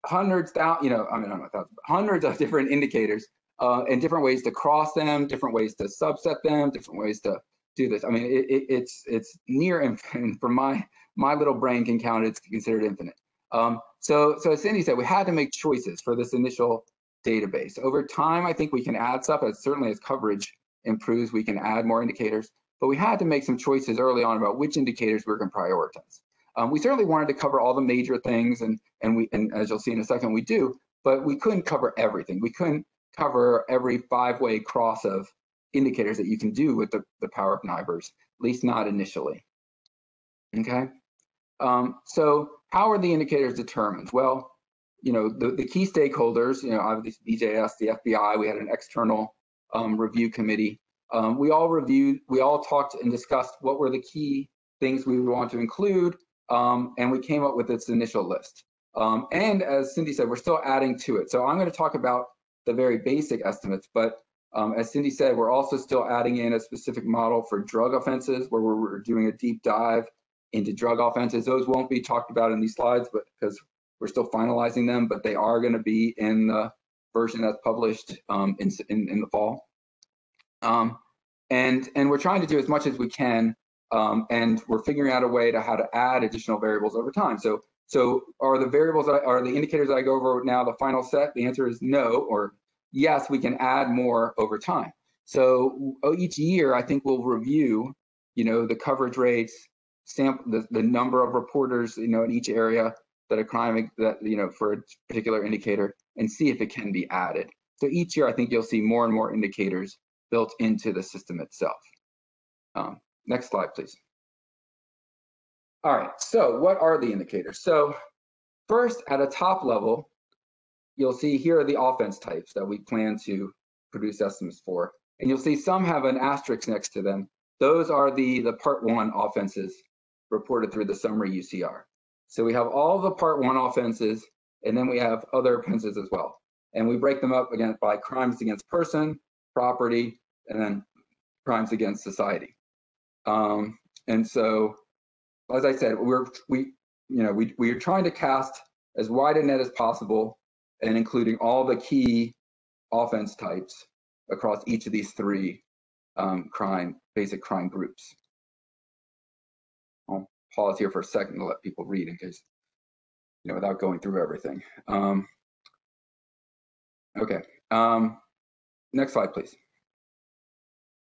Hundreds of different indicators and different ways to cross them, different ways to subset them, different ways to do this. I mean, it's near infinite. From my little brain can count, it's considered infinite. So as Cindy said, we had to make choices for this initial database. Over time, I think we can add stuff, certainly as coverage improves, we can add more indicators, but we had to make some choices early on about which indicators we're going to prioritize. We certainly wanted to cover all the major things, and as you'll see in a second, we do, but we couldn't cover everything. We couldn't cover every five-way cross of indicators that you can do with the power of NIBRS, at least not initially. Okay, so how are the indicators determined? Well, the key stakeholders, obviously DJS, the FBI, we had an external review committee we all talked and discussed what were the key things we would want to include, and we came up with this initial list. And as Cindy said, we're still adding to it. So I'm going to talk about the very basic estimates, but as Cindy said, we're also still adding in a specific model for drug offenses where we're doing a deep dive into drug offenses. Those won't be talked about in these slides, but because we're still finalizing them, but they are going to be in the version that's published in the fall. And we're trying to do as much as we can, and we're figuring out a way to how to add additional variables over time. So are the variables, are the indicators that I go over now the final set? The answer is no, or yes, we can add more over time. So each year, I think we'll review, the coverage rates, sample the number of reporters, in each area that a crime that, for a particular indicator, and see if it can be added. So each year, I think you'll see more and more indicators built into the system itself. Next slide, please. All right, so what are the indicators? So first, at a top level, you'll see here are the offense types that we plan to produce estimates for. And you'll see some have an asterisk next to them. Those are the part 1 offenses reported through the summary UCR. So we have all the part 1 offenses, and then we have other offenses as well. And we break them up again by crimes against person, property, and then crimes against society. And so, as I said, we are trying to cast as wide a net as possible, and including all the key offense types across each of these 3 basic crime groups. I'll pause here for a second to let people read in case, without going through everything. Okay, next slide, please.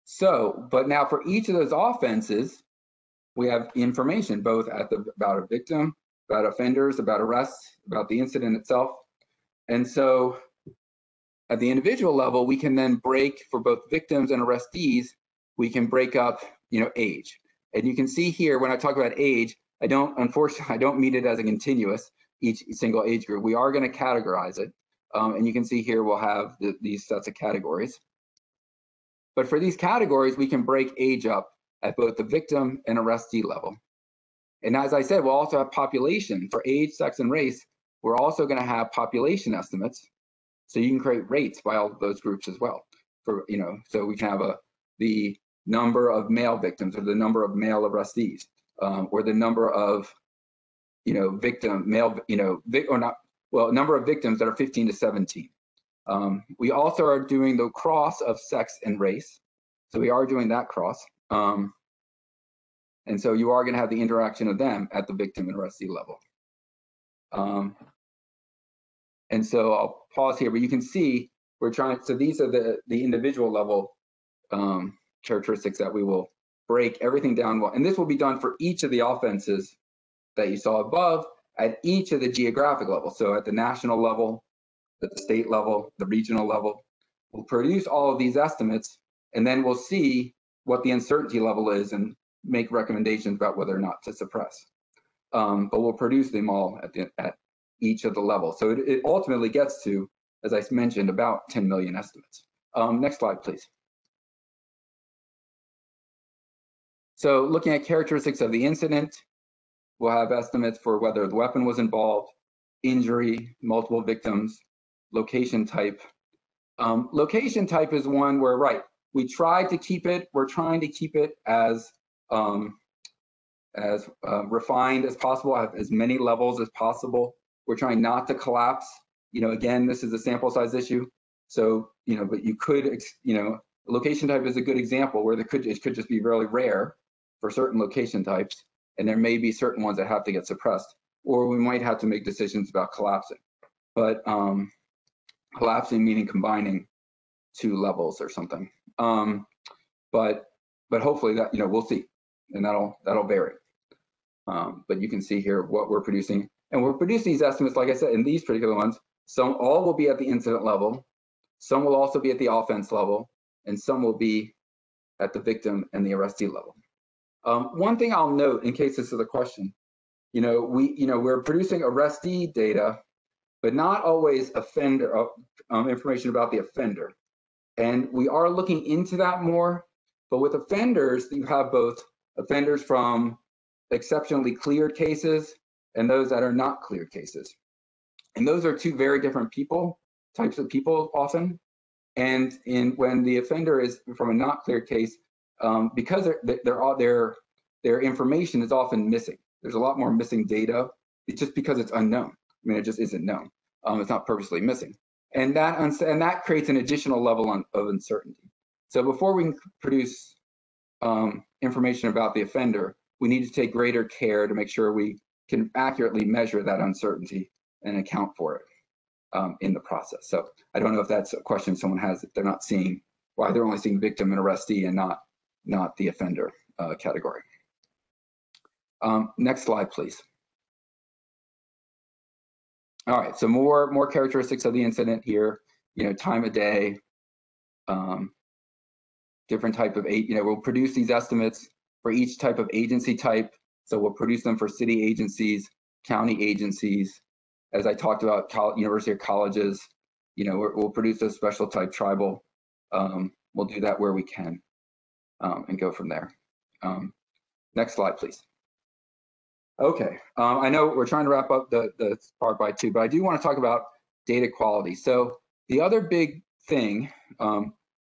So, but now for each of those offenses, we have information both about a victim, about offenders, about arrests, about the incident itself. And so at the individual level, we can then break for both victims and arrestees, we can break up, age. And you can see here, when I talk about age, unfortunately, I don't mean it as a continuous, each single age group. We are going to categorize it. And you can see here, we'll have these sets of categories. But for these categories, we can break age up at both the victim and arrestee level. And as I said, we'll also have population for age, sex, and race. We're also going to have population estimates. So you can create rates by all of those groups as well. So we can have the number of male victims, or the number of male arrestees, or the number of, number of victims that are 15 to 17. We also are doing the cross of sex and race. So we are doing that cross. And so you are going to have the interaction of them at the victim and arrestee level. And so I'll pause here, but you can see so these are the individual level characteristics that we will break everything down well. And this will be done for each of the offenses that you saw above at each of the geographic levels. So at the national level, at the state level, the regional level, we'll produce all of these estimates, and then we'll see what the uncertainty level is and make recommendations about whether or not to suppress. But we'll produce them all at each of the levels. So it ultimately gets to, as I mentioned, about 10 million estimates. Next slide, please. So looking at characteristics of the incident, we'll have estimates for whether the weapon was involved, injury, multiple victims, location type. Location type is one where, we're trying to keep it as refined as possible, have as many levels as possible. We're trying not to collapse. Again, this is a sample size issue. So, but you could, location type is a good example where it could just be really rare for certain location types, and there may be certain ones that have to get suppressed, or we might have to make decisions about collapsing. But collapsing meaning combining 2 levels or something. But hopefully that, we'll see, and that'll vary. But you can see here what we're producing, and we're producing these estimates, like I said, in these particular ones. All will be at the incident level, some will also be at the offense level, and some will be at the victim and the arrestee level. One thing I'll note, in case this is a question, we're producing arrestee data, but not always offender information about the offender. And we are looking into that more, But with offenders, you have both offenders from exceptionally cleared cases and those that are not cleared cases. And those are two very different types of people often. And when the offender is from a not cleared case, because their information is often missing. There's a lot more missing data. It's just because it's unknown. I mean, it just isn't known. It's not purposely missing, and that creates an additional level of uncertainty. So before we can produce information about the offender, we need to take greater care to make sure we can accurately measure that uncertainty and account for it in the process. So I don't know if that's a question someone has, if they're not seeing, why they're only seeing victim and arrestee and not the offender category. Next slide, please. All right, so more characteristics of the incident here. Time of day, different type of, we'll produce these estimates for each type of agency type. So we'll produce them for city agencies, county agencies. As I talked about, university or colleges, we'll produce those special type tribal. We'll do that where we can and go from there. Next slide, please. Okay, I know we're trying to wrap up the part by 2, but I do want to talk about data quality. So the other big thing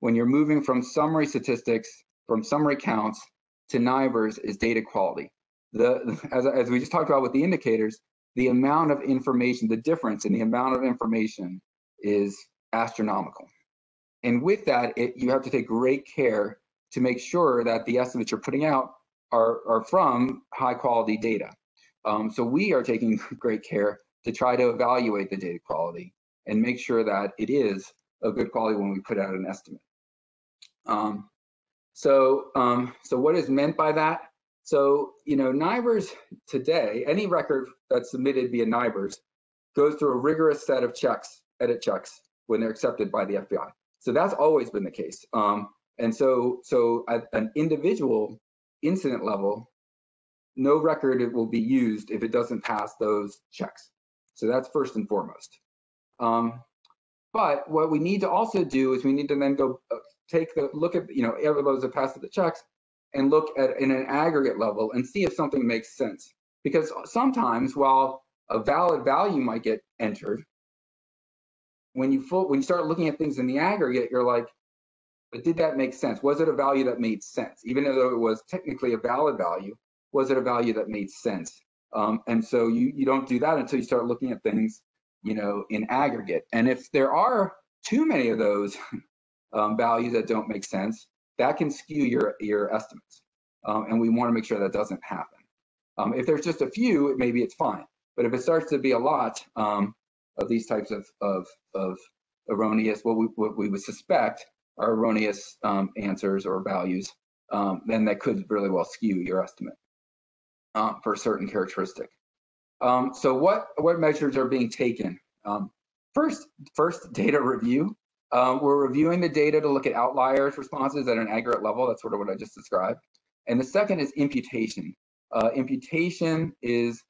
when you're moving from summary statistics, from summary counts to NIBRS is data quality. As we just talked about with the indicators, the amount of information, the difference in the amount of information is astronomical. And with that, you have to take great care to make sure that the estimates you're putting out are from high quality data. So we are taking great care to try to evaluate the data quality and make sure that it is of good quality when we put out an estimate. So what is meant by that? So, NIBRS today, any record that's submitted via NIBRS goes through a rigorous set of checks, edit checks, when they're accepted by the FBI. So that's always been the case. And so at an individual incident level, no record will be used if it doesn't pass those checks. So that's first and foremost. But what we need to also do is we need to then go look at, every those that pass the checks and look at in an aggregate level and see if something makes sense. Because sometimes while a valid value might get entered, when you start looking at things in the aggregate, you're like, but did that make sense? Was it a value that made sense? Even though it was technically a valid value, was it a value that made sense? And so you don't do that until you start looking at things, in aggregate. And if there are too many of those values that don't make sense, that can skew your estimates. And we want to make sure that doesn't happen. If there's just a few, maybe it's fine. But if it starts to be a lot of these types of erroneous, what we would suspect are erroneous answers or values, then that could really well skew your estimate for a certain characteristic. So what measures are being taken? First, data review. We're reviewing the data to look at outliers responses at an aggregate level. That's sort of what I just described. And the second is imputation. Imputation is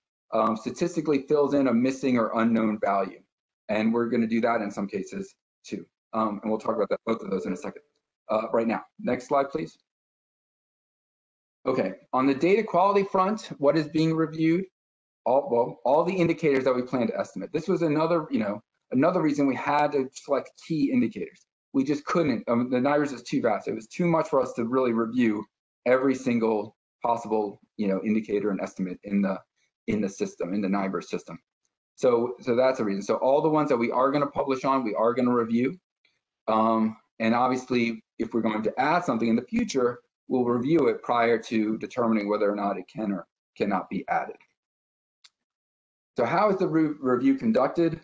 statistically fills in a missing or unknown value. And we're going to do that in some cases too. And we'll talk about both of those in a second. Right now, next slide, please. Okay, on the data quality front, what is being reviewed? All the indicators that we plan to estimate. This was another reason we had to select key indicators. We just couldn't. The NIBRS is too vast. It was too much for us to really review every single possible indicator and estimate in the system, in the NIBRS system. So that's a reason. So all the ones that we are going to publish on, we are going to review. And obviously, if we're going to add something in the future, we'll review it prior to determining whether or not it can or cannot be added. So how is the review conducted?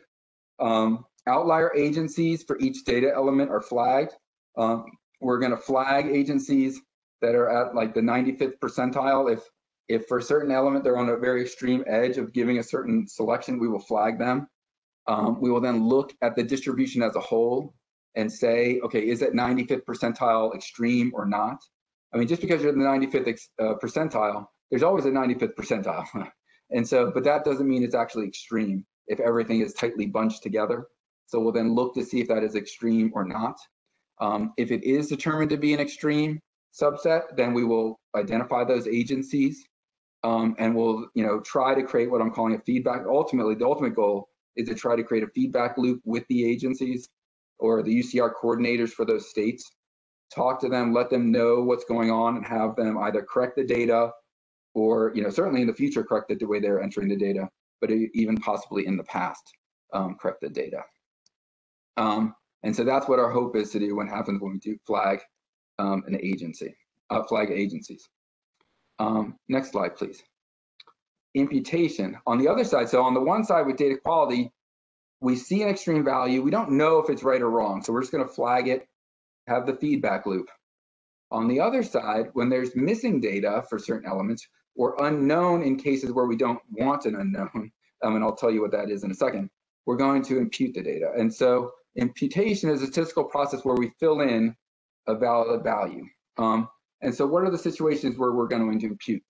Outlier agencies for each data element are flagged. We're going to flag agencies that are at like the 95th percentile. If for a certain element they're on a very extreme edge of giving a certain selection, we will flag them. We will then look at the distribution as a whole and say, okay, is it 95th percentile extreme or not? I mean, just because you're in the 95th percentile, there's always a 95th percentile. And so, but that doesn't mean it's actually extreme if everything is tightly bunched together. So we'll then look to see if that is extreme or not. If it is determined to be an extreme, subset, then we will identify those agencies, and we'll try to create what I'm calling a feedback. Ultimately, the ultimate goal is to try to create a feedback loop with the agencies or the UCR coordinators for those states. Talk to them, let them know what's going on, and have them either correct the data, or certainly in the future correct it the way they're entering the data, but even possibly in the past correct the data. And so that's what our hope is to do when happens when we do flag an agency, flag agencies. Next slide, please. Imputation. On the other side, so on the one side with data quality, we see an extreme value. We don't know if it's right or wrong, so we're just going to flag it, have the feedback loop. On the other side, when there's missing data for certain elements, or unknown in cases where we don't want an unknown, and I'll tell you what that is in a second, we're going to impute the data. And so imputation is a statistical process where we fill in a valid value. And so what are the situations where we're going to impute?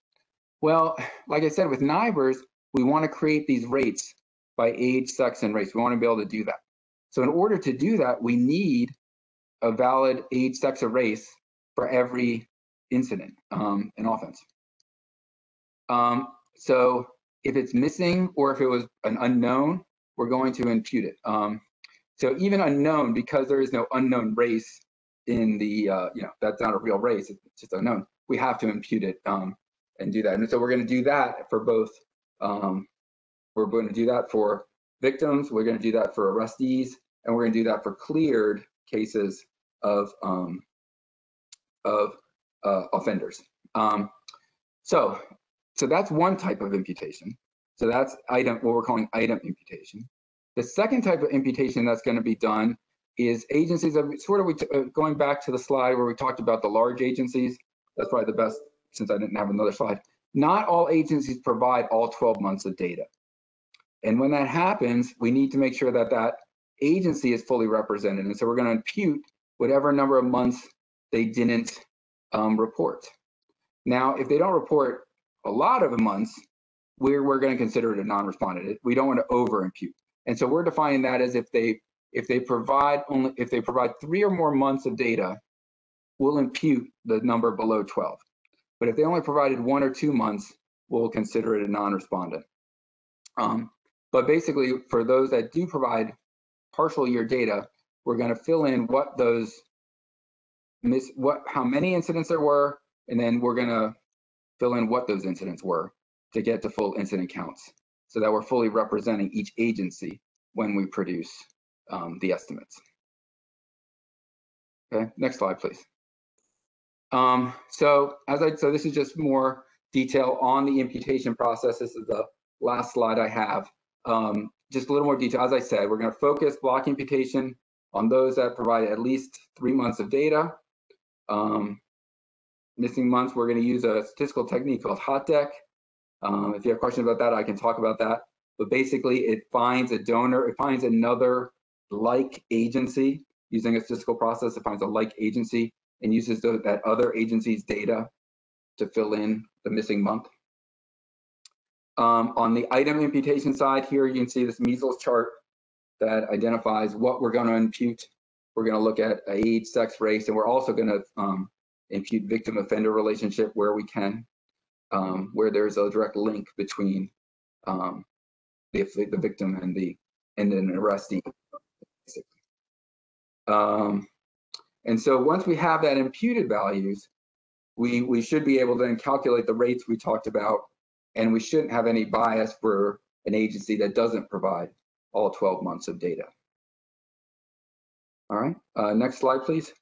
Well, like I said, with NIBRS, we want to create these rates by age, sex, and race. We want to be able to do that. So in order to do that, we need a valid age, sex, or race for every incident in offense. So if it's missing or if it was an unknown, we're going to impute it. So even unknown, because there is no unknown race in the, that's not a real race, it's just unknown, we have to impute it and do that. And so we're going to do that for both, we're going to do that for victims, we're going to do that for arrestees, and we're going to do that for cleared cases of offenders. So that's one type of imputation. So that's what we're calling item imputation. The second type of imputation that's going to be done is agencies that going back to the slide where we talked about the large agencies. That's probably the best, since I didn't have another slide. Not all agencies provide all 12 months of data. And when that happens, we need to make sure that that agency is fully represented. And so we're going to impute whatever number of months they didn't report. Now, if they don't report a lot of the months, we're going to consider it a non-respondent. We don't want to over-impute. And so we're defining that as if they provide 3 or more months of data, we'll impute the number below 12. But if they only provided 1 or 2 months, we'll consider it a non-respondent. But basically, for those that do provide partial year data, we're going to fill in what those how many incidents there were, and then we're going to fill in what those incidents were to get to full incident counts, so that we're fully representing each agency when we produce the estimates. Okay, next slide, please. So this is just more detail on the imputation process. This is the last slide I have. Just a little more detail. As I said, we're going to focus block imputation on those that provide at least 3 months of data. Missing months, we're going to use a statistical technique called HotDEC. If you have questions about that, I can talk about that. But basically, it finds a donor, it finds another like agency using a statistical process. It finds a like agency and uses that other agency's data to fill in the missing month. On the item imputation side here, you can see this measles chart that identifies what we're going to impute. We're going to look at age, sex, race, and we're also going to impute victim-offender relationship where we can, where there's a direct link between the victim and an arrestee. And so once we have that imputed values, we should be able to then calculate the rates we talked about, and we shouldn't have any bias for an agency that doesn't provide all 12 months of data. All right, next slide, please.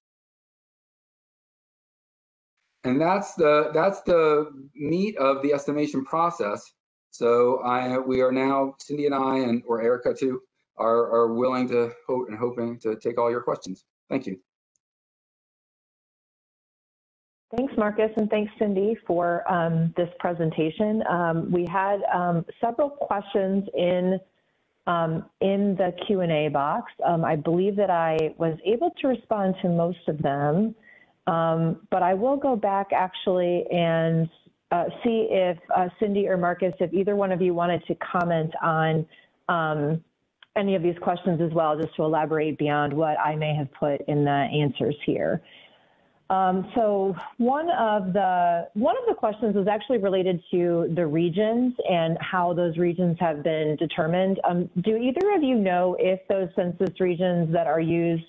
And that's the meat of the estimation process. So we are now, Cindy and I, or Erica too, are willing to hoping to take all your questions. Thank you. Thanks, Marcus, and thanks, Cindy, for this presentation. We had several questions in the Q&A box. I believe that I was able to respond to most of them, but I will go back actually and see if Cindy or Marcus, if either one of you wanted to comment on any of these questions as well, just to elaborate beyond what I may have put in the answers here. So one of the questions was actually related to the regions and how those regions have been determined. Do either of you know if those census regions that are used,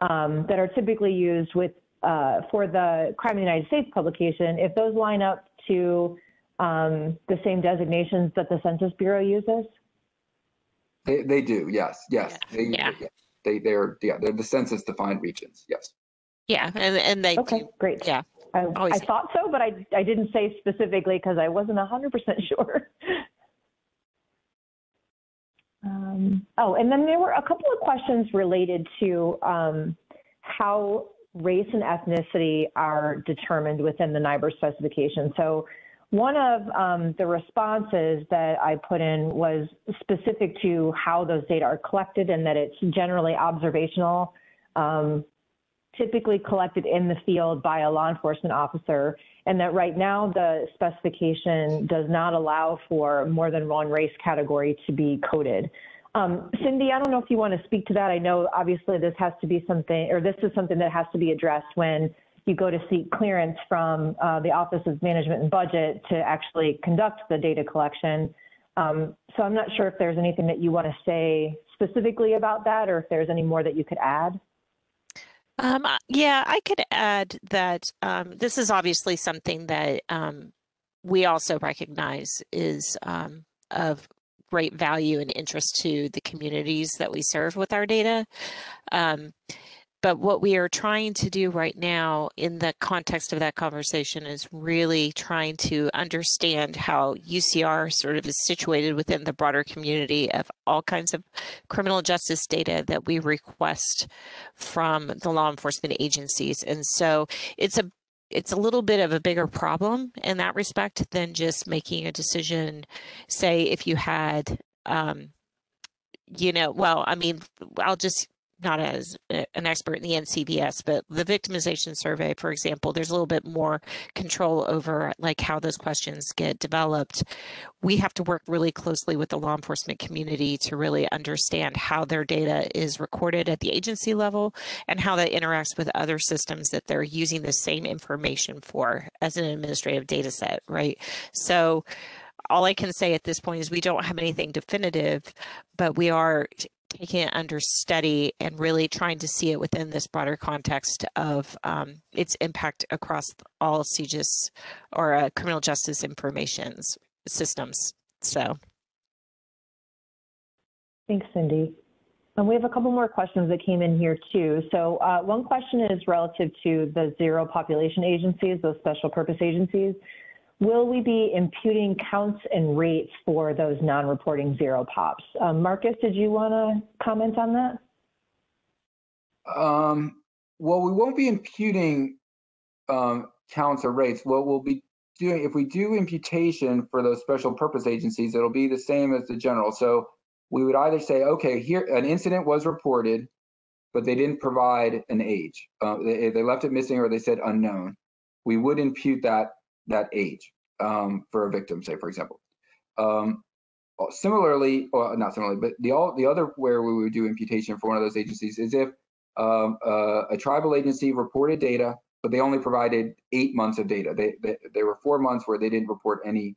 that are typically used with for the Crime in the United States publication, if those line up to the same designations that the Census Bureau uses? They do, yes. Yeah. They're the census defined regions, yes. Yeah, and they Okay, do. great. Yeah. I thought so, but I didn't say specifically because I wasn't 100% sure. Oh, and then there were a couple of questions related to how race and ethnicity are determined within the NIBRS specification. So one of the responses that I put in was specific to how those data are collected and that it's generally observational, typically collected in the field by a law enforcement officer, and that right now the specification does not allow for more than one race category to be coded. Cindy, I don't know if you want to speak to that. I know obviously this has to be something, or this is something that has to be addressed when you go to seek clearance from the Office of Management and Budget to actually conduct the data collection. So I'm not sure if there's anything that you want to say specifically about that, or if there's any more that you could add. Yeah, I could add that this is obviously something that we also recognize is of great value and interest to the communities that we serve with our data. But what we are trying to do right now in the context of that conversation is really trying to understand how UCR sort of is situated within the broader community of all kinds of criminal justice data that we request from the law enforcement agencies. And so it's a little bit of a bigger problem in that respect than just making a decision, say, if you had, well, I mean, I'll just, not as an expert in the NCVS, but the victimization survey, for example, there's a little bit more control over like how those questions get developed. We have to work really closely with the law enforcement community to really understand how their data is recorded at the agency level and how that interacts with other systems that they're using the same information for as an administrative data set, right? So all I can say at this point is we don't have anything definitive, but we are taking it under study and really trying to see it within this broader context of its impact across all CJIS or criminal justice information systems. So. Thanks, Cindy. And we have a couple more questions that came in here too. So one question is relative to the zero population agencies, those special purpose agencies. Will we be imputing counts and rates for those non-reporting zero pops? Marcus, did you want to comment on that? Well, we won't be imputing counts or rates. What we'll be doing, if we do imputation for those special purpose agencies, it'll be the same as the general. So we would either say, okay, here an incident was reported, but they didn't provide an age. They left it missing or they said unknown. We would impute that age for a victim, say, for example. Similarly, or not similarly, but the other where we would do imputation for one of those agencies is if a tribal agency reported data, but they only provided 8 months of data. There were 4 months where they didn't report any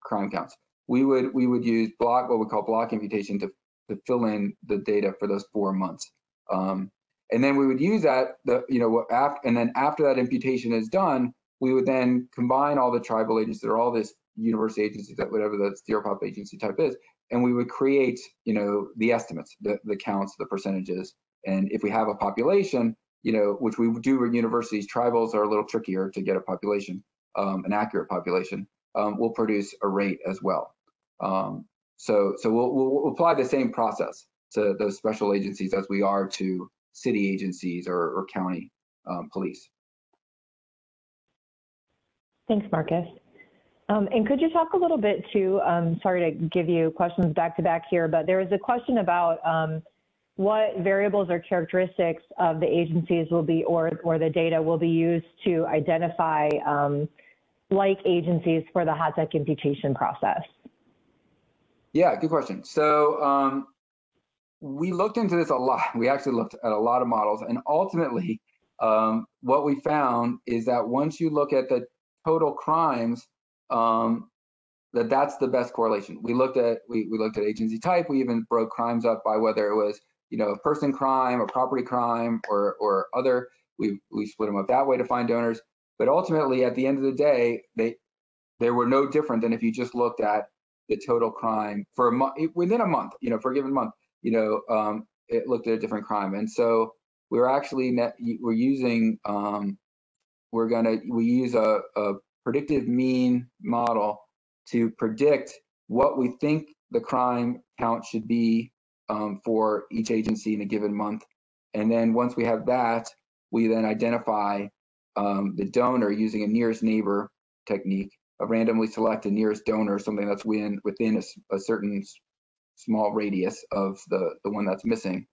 crime counts. We would use what we call block imputation to fill in the data for those 4 months. And then we would use that, and then after that imputation is done, we would then combine all the tribal agencies or all this university agencies, that whatever the zero pop agency type is, and we would create, the estimates, the counts, the percentages. And if we have a population, which we do with universities, tribals are a little trickier to get a population, an accurate population, we'll produce a rate as well. So we'll apply the same process to those special agencies as we are to city agencies or county police. Thanks, Marcus. And could you talk a little bit too, sorry to give you questions back to back here, but there was a question about what variables or characteristics of the agencies will be, or the data will be used to identify like agencies for the HOTTECH imputation process? Yeah, good question. So we looked into this a lot. We actually looked at a lot of models, and ultimately what we found is that once you look at the total crimes, that's the best correlation. We looked at agency type. We even broke crimes up by whether it was a person crime or property crime or other. We split them up that way to find donors. But ultimately, at the end of the day, they were no different than if you just looked at the total crime for a month, within a month, for a given month, it looked at a different crime. And so we're actually we use a predictive mean model to predict what we think the crime count should be for each agency in a given month. And then once we have that, we then identify the donor using a nearest neighbor technique, randomly select a nearest donor, something that's within a certain small radius of the one that's missing.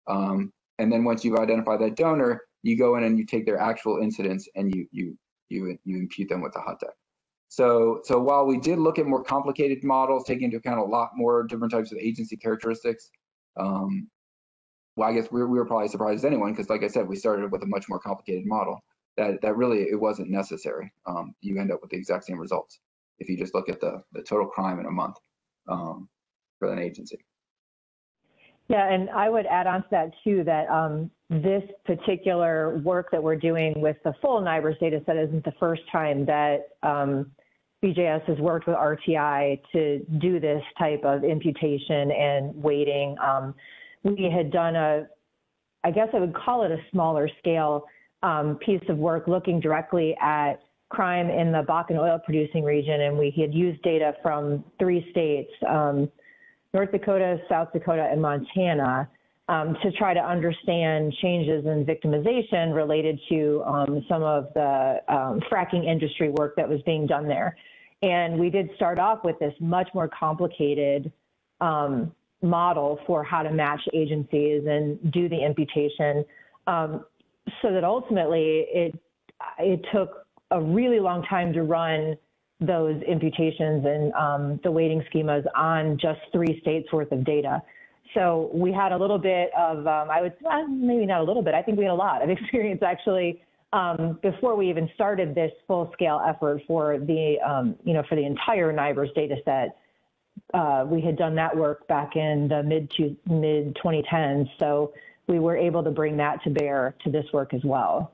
And then once you've identified that donor, you go in and you take their actual incidents and you impute them with the hot deck. So while we did look at more complicated models, taking into account a lot more different types of agency characteristics, well, I guess we were probably surprised as anyone, because like I said, we started with a much more complicated model that really it wasn't necessary. You end up with the exact same results if you just look at the total crime in a month for an agency. Yeah, and I would add on to that too, that this particular work that we're doing with the full NIBRS data set isn't the first time that BJS has worked with RTI to do this type of imputation and weighting. We had done I guess I would call it a smaller scale piece of work looking directly at crime in the Bakken oil producing region, and we had used data from 3 states, North Dakota, South Dakota, and Montana, to try to understand changes in victimization related to some of the fracking industry work that was being done there. And we did start off with this much more complicated model for how to match agencies and do the imputation, so that ultimately it took a really long time to run those imputations and the weighting schemas on just 3 states worth of data. So we had a little bit of, maybe not a little bit, I think we had a lot of experience actually before we even started this full scale effort for the, for the entire NIBRS data set. We had done that work back in the mid 2010s. So we were able to bring that to bear to this work as well.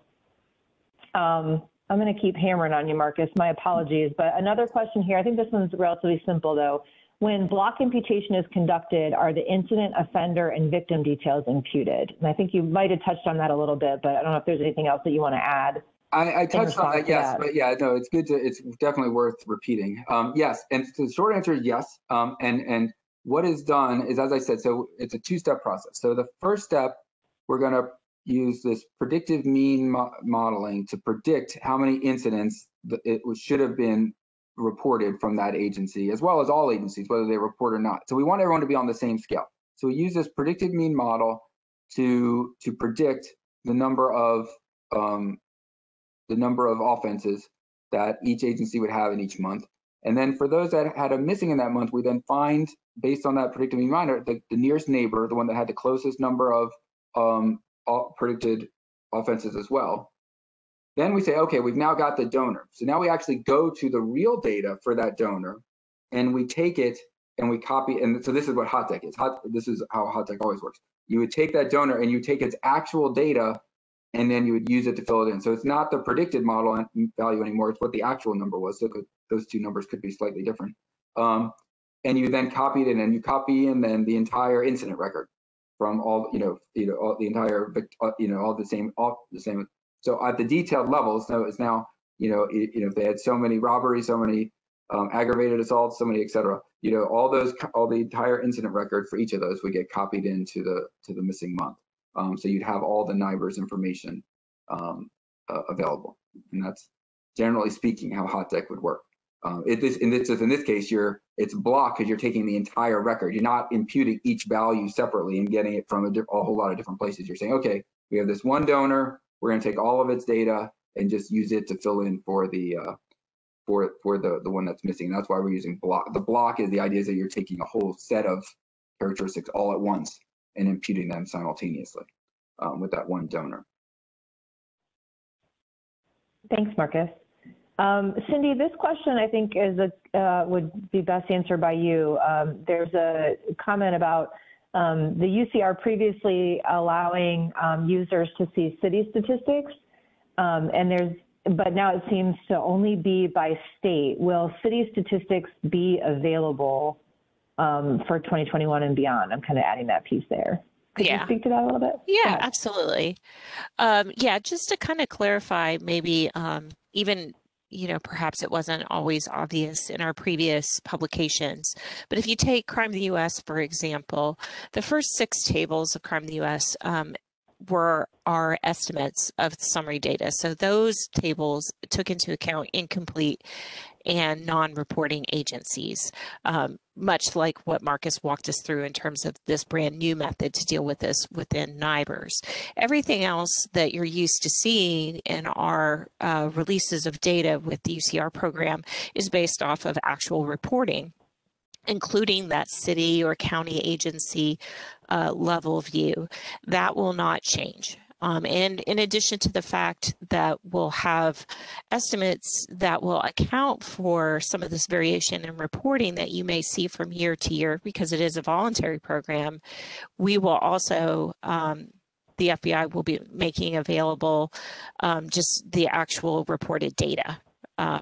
I'm going to keep hammering on you, Marcus. My apologies. But another question here, I think this one's relatively simple though. When block imputation is conducted, are the incident, offender, and victim details imputed? And I think you might have touched on that a little bit, but I don't know if there's anything else that you want to add. I touched on that, yes, but yeah, no, it's good to, it's definitely worth repeating. Yes, and the short answer is yes. And what is done is, as I said, so it's a 2-step process. So the first step, we're going to use this predictive mean modeling to predict how many incidents it should have been reported from that agency, as well as all agencies, whether they report or not. So we want everyone to be on the same scale. So we use this predictive mean model to predict the number of offenses that each agency would have in each month. And then for those that had a missing in that month, we then find, based on that predictive mean model, the nearest neighbor, the one that had the closest number of predicted offenses as well. Then we say, okay, we've now got the donor. So now we actually go to the real data for that donor, and we take it and we copy. And so this is what hot deck is. This is how hot deck always works. You would take that donor and you take its actual data, and then you would use it to fill it in. So it's not the predicted model value anymore. It's what the actual number was. So those 2 numbers could be slightly different. And you then copy it in, and you copy in then the entire incident record from all, all the entire, all the same. So at the detailed level, so it's now, if they had so many robberies, so many aggravated assaults, so many, et cetera, all the entire incident record for each of those would get copied into the missing month. So you'd have all the NIBRS information available, and that's generally speaking how hot deck would work. In this case, it's blocked because you're taking the entire record. You're not imputing each value separately and getting it from a whole lot of different places. You're saying, okay, we have this one donor. We're going to take all of its data and just use it to fill in for the one that's missing. That's why we're using block. The block is the idea is that you're taking a whole set of characteristics all at once and imputing them simultaneously with that one donor. Thanks, Marcus. Cindy, this question I think is would be best answered by you. There's a comment about the UCR previously allowing users to see city statistics, but now it seems to only be by state. Will city statistics be available for 2021 and beyond? I'm kind of adding that piece there. Could you speak to that a little bit? Yeah, absolutely. Yeah, just to kind of clarify, maybe even, perhaps it wasn't always obvious in our previous publications, but if you take Crime in the U.S., for example, the first 6 tables of Crime in the U.S. Were our estimates of summary data. So those tables took into account incomplete and non-reporting agencies, much like what Marcus walked us through in terms of this brand new method to deal with this within NIBRS. Everything else that you're used to seeing in our releases of data with the UCR program is based off of actual reporting, including that city or county agency level view. That will not change. And in addition to the fact that we'll have estimates that will account for some of this variation in reporting that you may see from year to year, because it is a voluntary program, we will also, the FBI will be making available just the actual reported data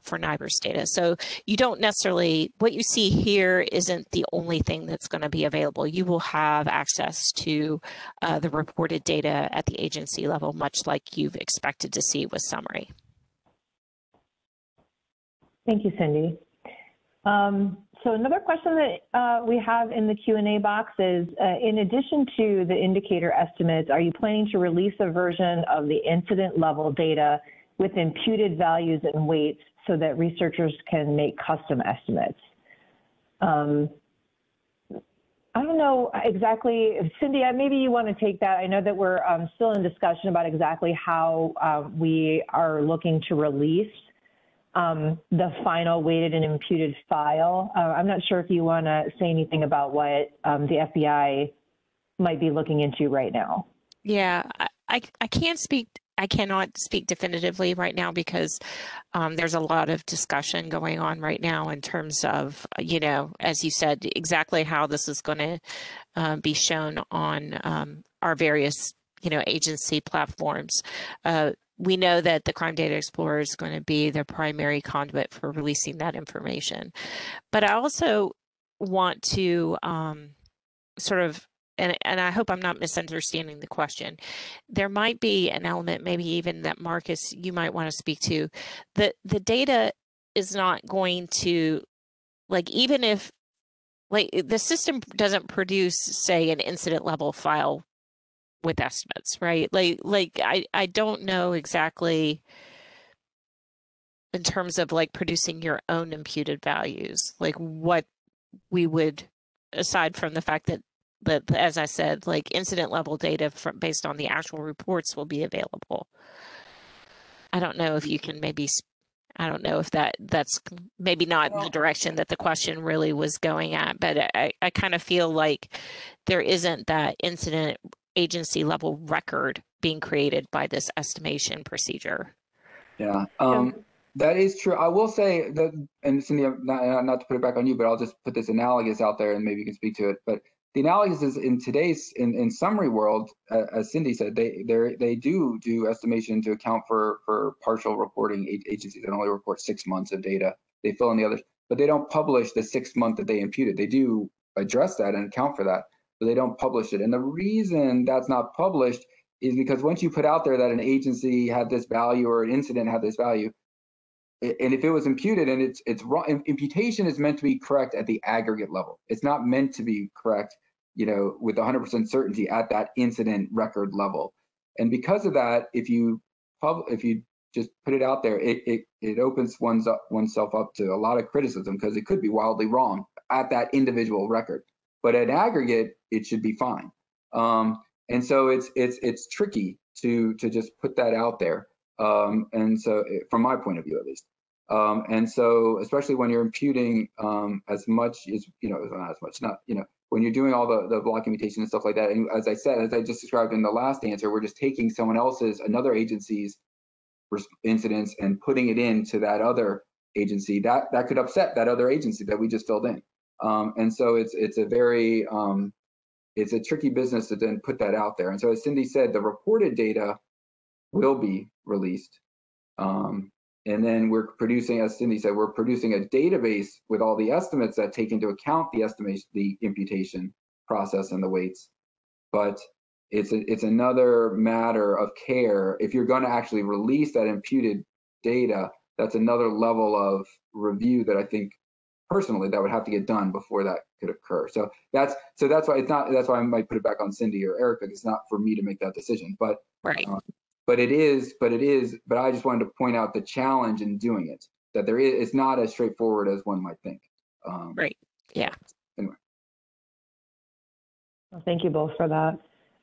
for NIBRS data. So you don't necessarily, what you see here isn't the only thing that's going to be available. You will have access to the reported data at the agency level, much like you've expected to see with summary. Thank you, Cindy. So another question that we have in the Q&A box is, in addition to the indicator estimates, are you planning to release a version of the incident level data with imputed values and weights so that researchers can make custom estimates? I don't know exactly, Cindy, maybe you want to take that. I know that we're still in discussion about exactly how we are looking to release the final weighted and imputed file. I'm not sure if you want to say anything about what the FBI might be looking into right now. Yeah, I can't speak. I cannot speak definitively right now because there's a lot of discussion going on right now in terms of, as you said, exactly how this is going to be shown on our various, agency platforms. We know that the Crime Data Explorer is going to be the primary conduit for releasing that information. But I also want to sort of, and I hope I'm not misunderstanding the question. There might be an element, maybe even that Marcus, you might want to speak to. The data is not going to, even if, the system doesn't produce, say, an incident level file with estimates, right? I don't know exactly in terms of producing your own imputed values, what we would, aside from the fact that, as I said, incident level data based on the actual reports will be available. I don't know if you can maybe, I don't know if that's maybe not the direction that the question really was going at, but I kind of feel like there isn't that incident agency level record being created by this estimation procedure. Yeah, that is true. I will say that, and Cindy, not to put it back on you, but I'll just put this analogous out there and maybe you can speak to it. But the analogous is in today's, in summary world, as Cindy said, they do estimation to account for partial reporting agencies that only report 6 months of data. They fill in the others, but they don't publish the 6th month that they imputed. They do address that and account for that, but they don't publish it. And the reason that's not published is because once you put out there that an agency had this value or an incident had this value, and if it was imputed and it's wrong, imputation is meant to be correct at the aggregate level. It's not meant to be correct, with 100% certainty at that incident record level. And because of that, if you just put it out there, it opens oneself up to a lot of criticism because it could be wildly wrong at that individual record. But at aggregate, it should be fine. And so it's tricky to just put that out there. And so from my point of view, at least. And so, especially when you're imputing as much as, not as much, not, when you're doing all the block imputation and stuff like that. And as I said, as I just described in the last answer, we're just taking another agency's incidents and putting it into that other agency, that could upset that other agency that we just filled in. And so it's a very, it's a tricky business to then put that out there. And so as Cindy said, the reported data will be released. And then we're producing, as Cindy said, we're producing a database with all the estimates that take into account the estimation, the imputation process and the weights. But it's another matter of care. If you're going to actually release that imputed data, that's another level of review that I think personally that would have to get done before that could occur. So that's why it's not, that's why I might put it back on Cindy or Erica. It's not for me to make that decision, but Right. But I just wanted to point out the challenge in doing it, that it's not as straightforward as one might think. Right. Yeah. Anyway. Well, thank you both for that.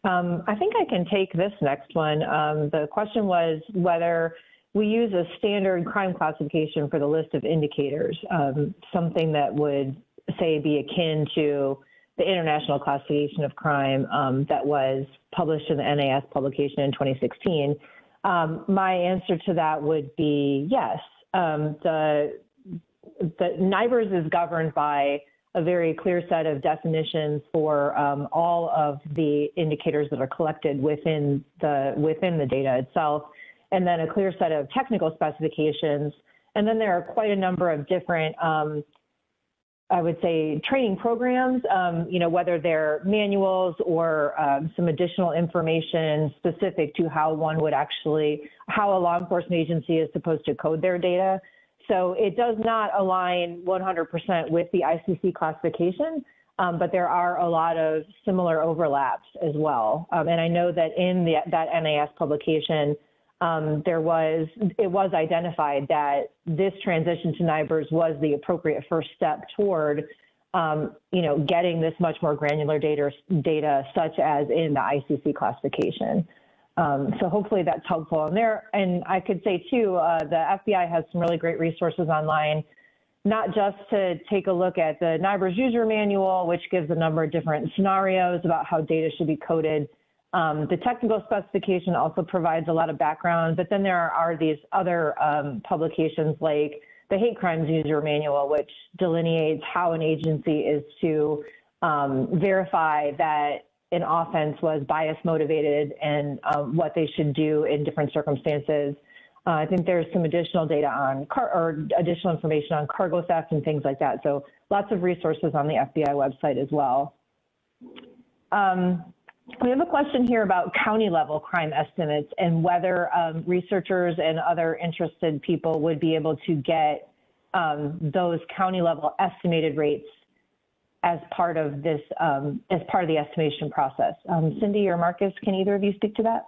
I think I can take this next one. The question was whether we use a standard crime classification for the list of indicators, something that would, say, be akin to the International Classification of Crime that was published in the NAS publication in 2016. My answer to that would be yes. The NIBRS is governed by a very clear set of definitions for all of the indicators that are collected within the data itself, and then a clear set of technical specifications. And then there are quite a number of different I would say training programs, whether they're manuals or some additional information specific to how a law enforcement agency is supposed to code their data. So it does not align 100% with the ICC classification, but there are a lot of similar overlaps as well. And I know that in that NAS publication, it was identified that this transition to NIBRS was the appropriate first step toward, getting this much more granular data such as in the ICC classification. So hopefully that's helpful. And I could say too, the FBI has some really great resources online, not just to take a look at the NIBRS user manual, which gives a number of different scenarios about how data should be coded. The technical specification also provides a lot of background, but then there are these other publications like the Hate Crimes User Manual, which delineates how an agency is to verify that an offense was bias motivated and what they should do in different circumstances. I think there's some additional data on additional information on cargo theft and things like that. So lots of resources on the FBI website as well. We have a question here about county level crime estimates and whether researchers and other interested people would be able to get those county level estimated rates as part of this, as part of the estimation process. Cindy or Marcus, can either of you speak to that?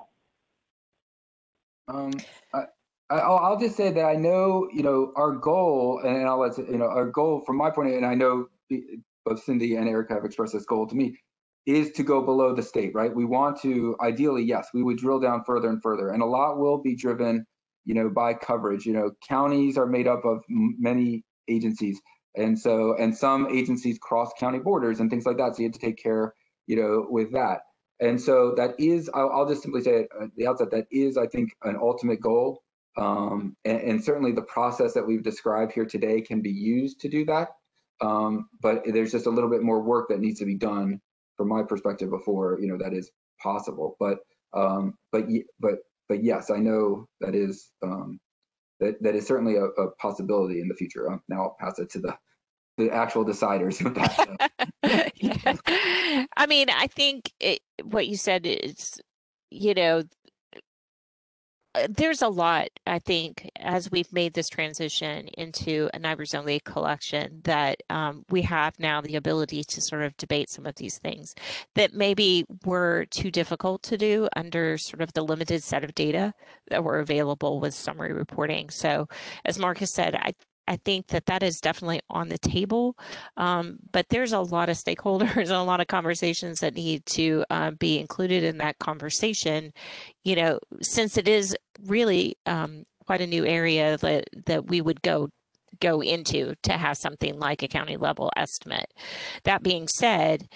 I'll just say that I know, our goal, and I'll let our goal from my point of view, and I know both Cindy and Erica have expressed this goal to me, is to go below the state, right? We want to, ideally, yes, we would drill down further and further, and a lot will be driven, by coverage. Counties are made up of many agencies, and some agencies cross county borders and things like that. So you have to take care, with that. And so that is, I'll just simply say at the outset, that is, I think, an ultimate goal. And certainly the process that we've described here today can be used to do that. But there's just a little bit more work that needs to be done from my perspective before, that is possible. But yes, I know that is that is certainly a possibility in the future. Now I'll pass it to the actual deciders of that. Yeah. I mean, I think what you said is, there's a lot, I think, as we've made this transition into a NIBRS only collection, that we have now the ability to sort of debate some of these things that maybe were too difficult to do under sort of the limited set of data that were available with summary reporting. So as Marcus said, I think that is definitely on the table, but there's a lot of stakeholders and a lot of conversations that need to be included in that conversation, since it is really quite a new area that we would go into to have something like a county level estimate. That being said,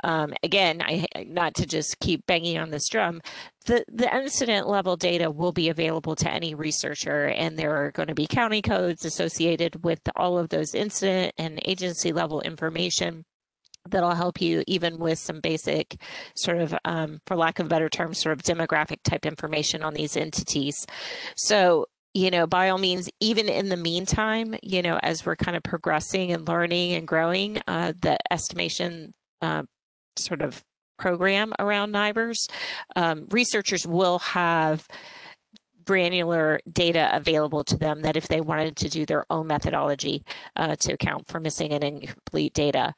Again, not to just keep banging on this drum, the incident level data will be available to any researcher, and there are going to be county codes associated with all of those incident and agency level information that'll help you even with some basic sort of, for lack of a better term, sort of demographic type information on these entities. So, you know, by all means, even in the meantime, you know, as we're kind of progressing and learning and growing, the estimation sort of program around NIBRS, researchers will have granular data available to them that if they wanted to do their own methodology to account for missing and incomplete data,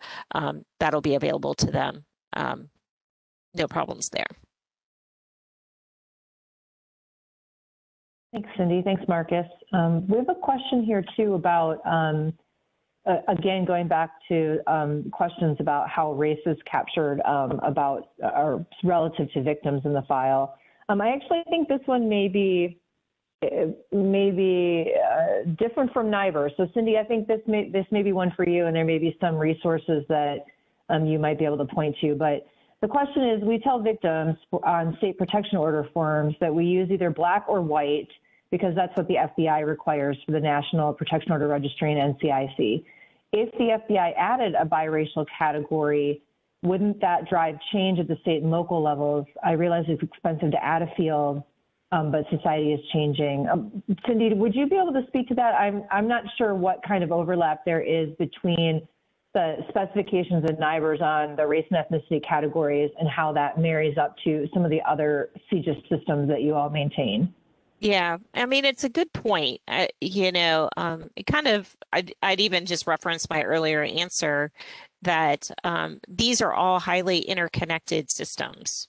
that'll be available to them. No problems there. Thanks, Cindy. Thanks, Marcus. We have a question here too about, again, going back to questions about how race is captured about or relative to victims in the file. I actually think this one may be different from NIBRS. So Cindy, I think this may be one for you, and there may be some resources that you might be able to point to. But the question is, we tell victims on state protection order forms that we use either black or white because that's what the FBI requires for the National Protection Order Registry and NCIC. If the FBI added a biracial category, wouldn't that drive change at the state and local levels? I realize it's expensive to add a field, but society is changing. Cindy, would you be able to speak to that? I'm not sure what kind of overlap there is between the specifications in NIBRS on the race and ethnicity categories and how that marries up to some of the other CGIS systems that you all maintain. Yeah, I mean, it's a good point. You know, it kind of, I'd even just reference my earlier answer that these are all highly interconnected systems.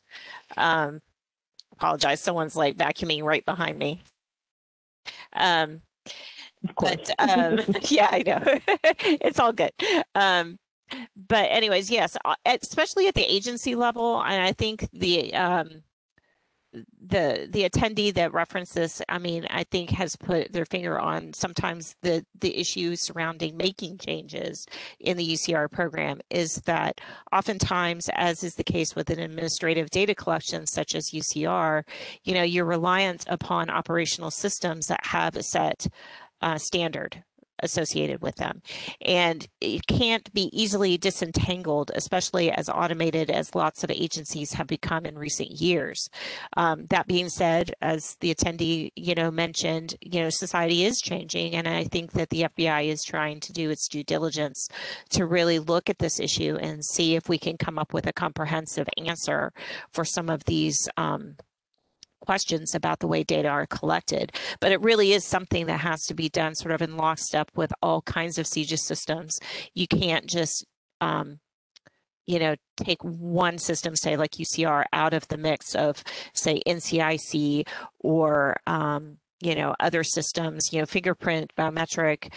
Apologize, someone's like vacuuming right behind me. Of course. But yeah, I know. It's all good. But anyways, yes, especially at the agency level, and I think the attendee that referenced this, I mean, I think has put their finger on sometimes the issues surrounding making changes in the UCR program is that oftentimes, as is the case with an administrative data collection such as UCR, you know, you're reliant upon operational systems that have a set standard associated with them, and it can't be easily disentangled, especially as automated as lots of agencies have become in recent years. That being said, as the attendee, you know, mentioned, you know, society is changing, and I think that the FBI is trying to do its due diligence to really look at this issue and see if we can come up with a comprehensive answer for some of these questions about the way data are collected. But it really is something that has to be done sort of in lockstep with all kinds of CGIS systems. You can't just, you know, take one system, say like UCR, out of the mix of, say, NCIC or, you know, other systems, you know, fingerprint, biometric,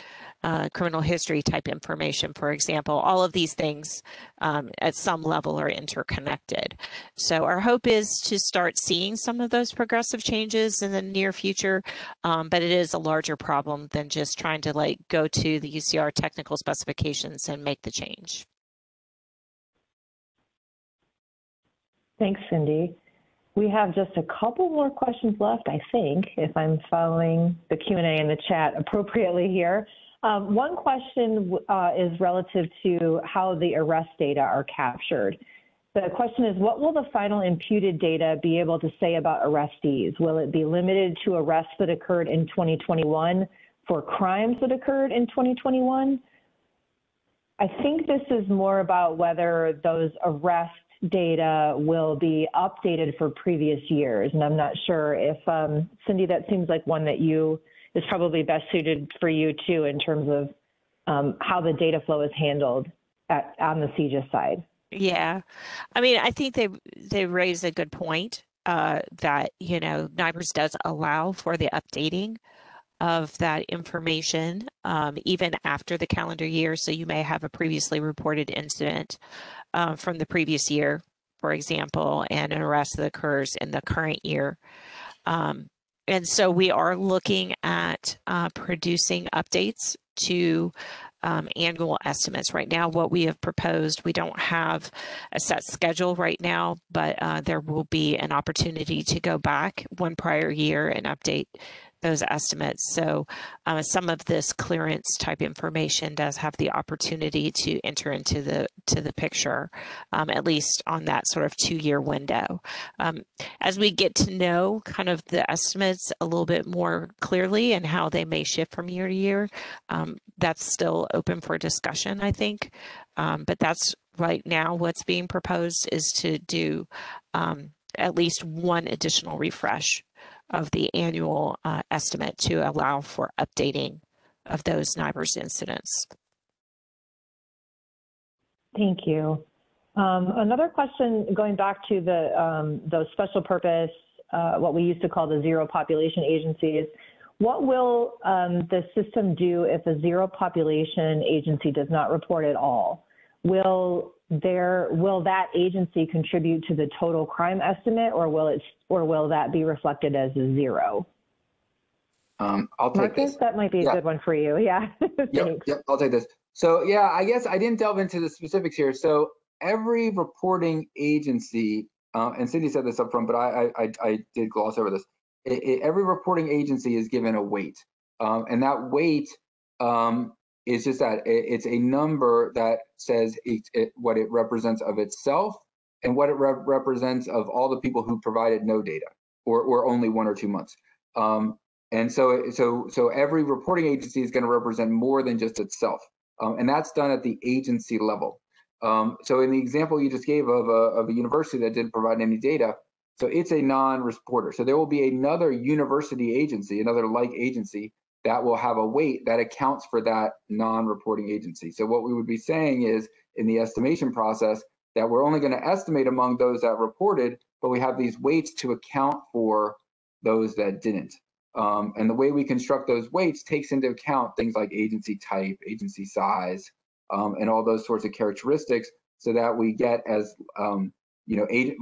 criminal history type information, for example. All of these things at some level are interconnected. So our hope is to start seeing some of those progressive changes in the near future, but it is a larger problem than just trying to like go to the UCR technical specifications and make the change. Thanks, Cindy. We have just a couple more questions left, I think, if I'm following the Q&A in the chat appropriately here. One question is relative to how the arrest data are captured. The question is, what will the final imputed data be able to say about arrestees? Will it be limited to arrests that occurred in 2021 for crimes that occurred in 2021? I think this is more about whether those arrest data will be updated for previous years. And I'm not sure if, Cindy, that seems like one that is probably best suited for you too, in terms of how the data flow is handled on the CGIS side. Yeah, I mean, I think they raise a good point that, you know, NIBRS does allow for the updating of that information even after the calendar year. So you may have a previously reported incident from the previous year, for example, and an arrest that occurs in the current year. And so we are looking at producing updates to annual estimates. Right now, what we have proposed, we don't have a set schedule right now, but there will be an opportunity to go back one prior year and update those estimates. So some of this clearance type information does have the opportunity to enter into the picture, at least on that sort of 2-year window. As we get to know kind of the estimates a little bit more clearly and how they may shift from year to year, that's still open for discussion, I think. But that's right now what's being proposed is to do at least one additional refresh of the annual estimate to allow for updating of those NIBRS incidents. Thank you. Another question, going back to those special purpose, what we used to call the zero population agencies, what will the system do if a zero population agency does not report at all? Will that agency contribute to the total crime estimate, or will that be reflected as a zero? I'll take Marcus, this. that might be a good one for you. Yeah. Yep, I'll take this. So yeah, I guess I didn't delve into the specifics here. So every reporting agency, and Cindy said this up front, but I did gloss over this. Every reporting agency is given a weight, and that weight is just that it's a number that says what it represents of itself and what it represents of all the people who provided no data or only 1 or 2 months. And so every reporting agency is going to represent more than just itself, and that's done at the agency level. So in the example you just gave of a university that didn't provide any data, so it's a non-reporter. So there will be another university agency, another like agency, that will have a weight that accounts for that non-reporting agency. So what we would be saying is in the estimation process that we're only going to estimate among those that reported, but we have these weights to account for those that didn't. And the way we construct those weights takes into account things like agency type, agency size, and all those sorts of characteristics, so that we get as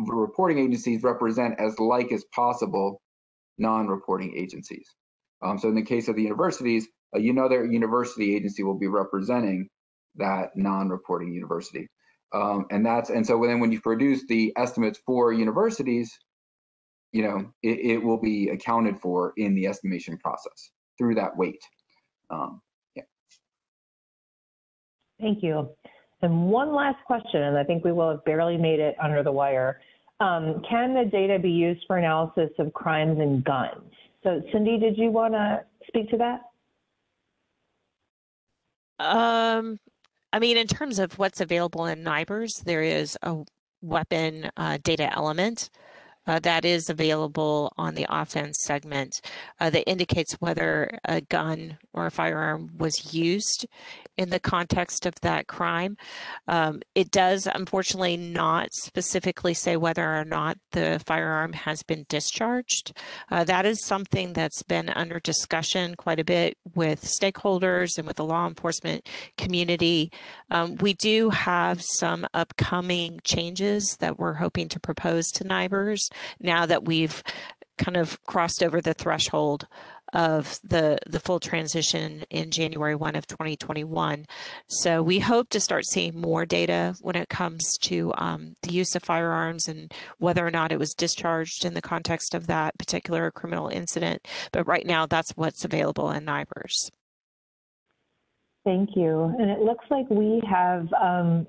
reporting agencies represent as like as possible non-reporting agencies. So in the case of the universities, another university agency will be representing that non-reporting university. And so then when you produce the estimates for universities, it will be accounted for in the estimation process through that weight. Yeah. Thank you. And one last question, and I think we will have barely made it under the wire. Can the data be used for analysis of crimes and guns? So Cindy, did you want to speak to that? I mean, in terms of what's available in NIBRS, there is a weapon data element that is available on the offense segment that indicates whether a gun or a firearm was used in the context of that crime. It does, unfortunately, not specifically say whether or not the firearm has been discharged. That is something that's been under discussion quite a bit with stakeholders and with the law enforcement community. We do have some upcoming changes that we're hoping to propose to NIBRS now that we've kind of crossed over the threshold of the full transition in January 1 of 2021. So we hope to start seeing more data when it comes to the use of firearms and whether or not it was discharged in the context of that particular criminal incident. But right now, that's what's available in NIBRS. Thank you. And it looks like we have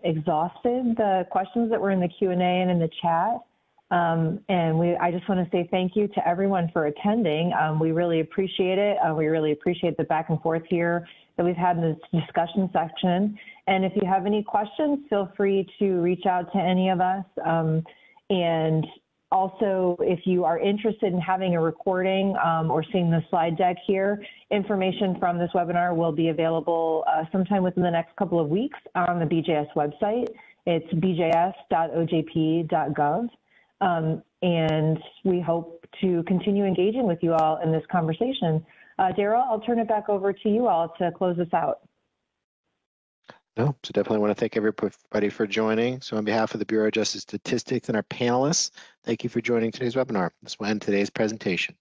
exhausted the questions that were in the Q&A and in the chat. I just want to say thank you to everyone for attending. We really appreciate it. We really appreciate the back and forth here that we've had in this discussion section. And if you have any questions, feel free to reach out to any of us. And also, if you are interested in having a recording or seeing the slide deck here, information from this webinar will be available sometime within the next couple of weeks on the BJS website. It's bjs.ojp.gov. And we hope to continue engaging with you all in this conversation. Daryl, I'll turn it back over to you all to close us out. No, so definitely want to thank everybody for joining. So on behalf of the Bureau of Justice Statistics and our panelists, thank you for joining today's webinar. This will end today's presentation.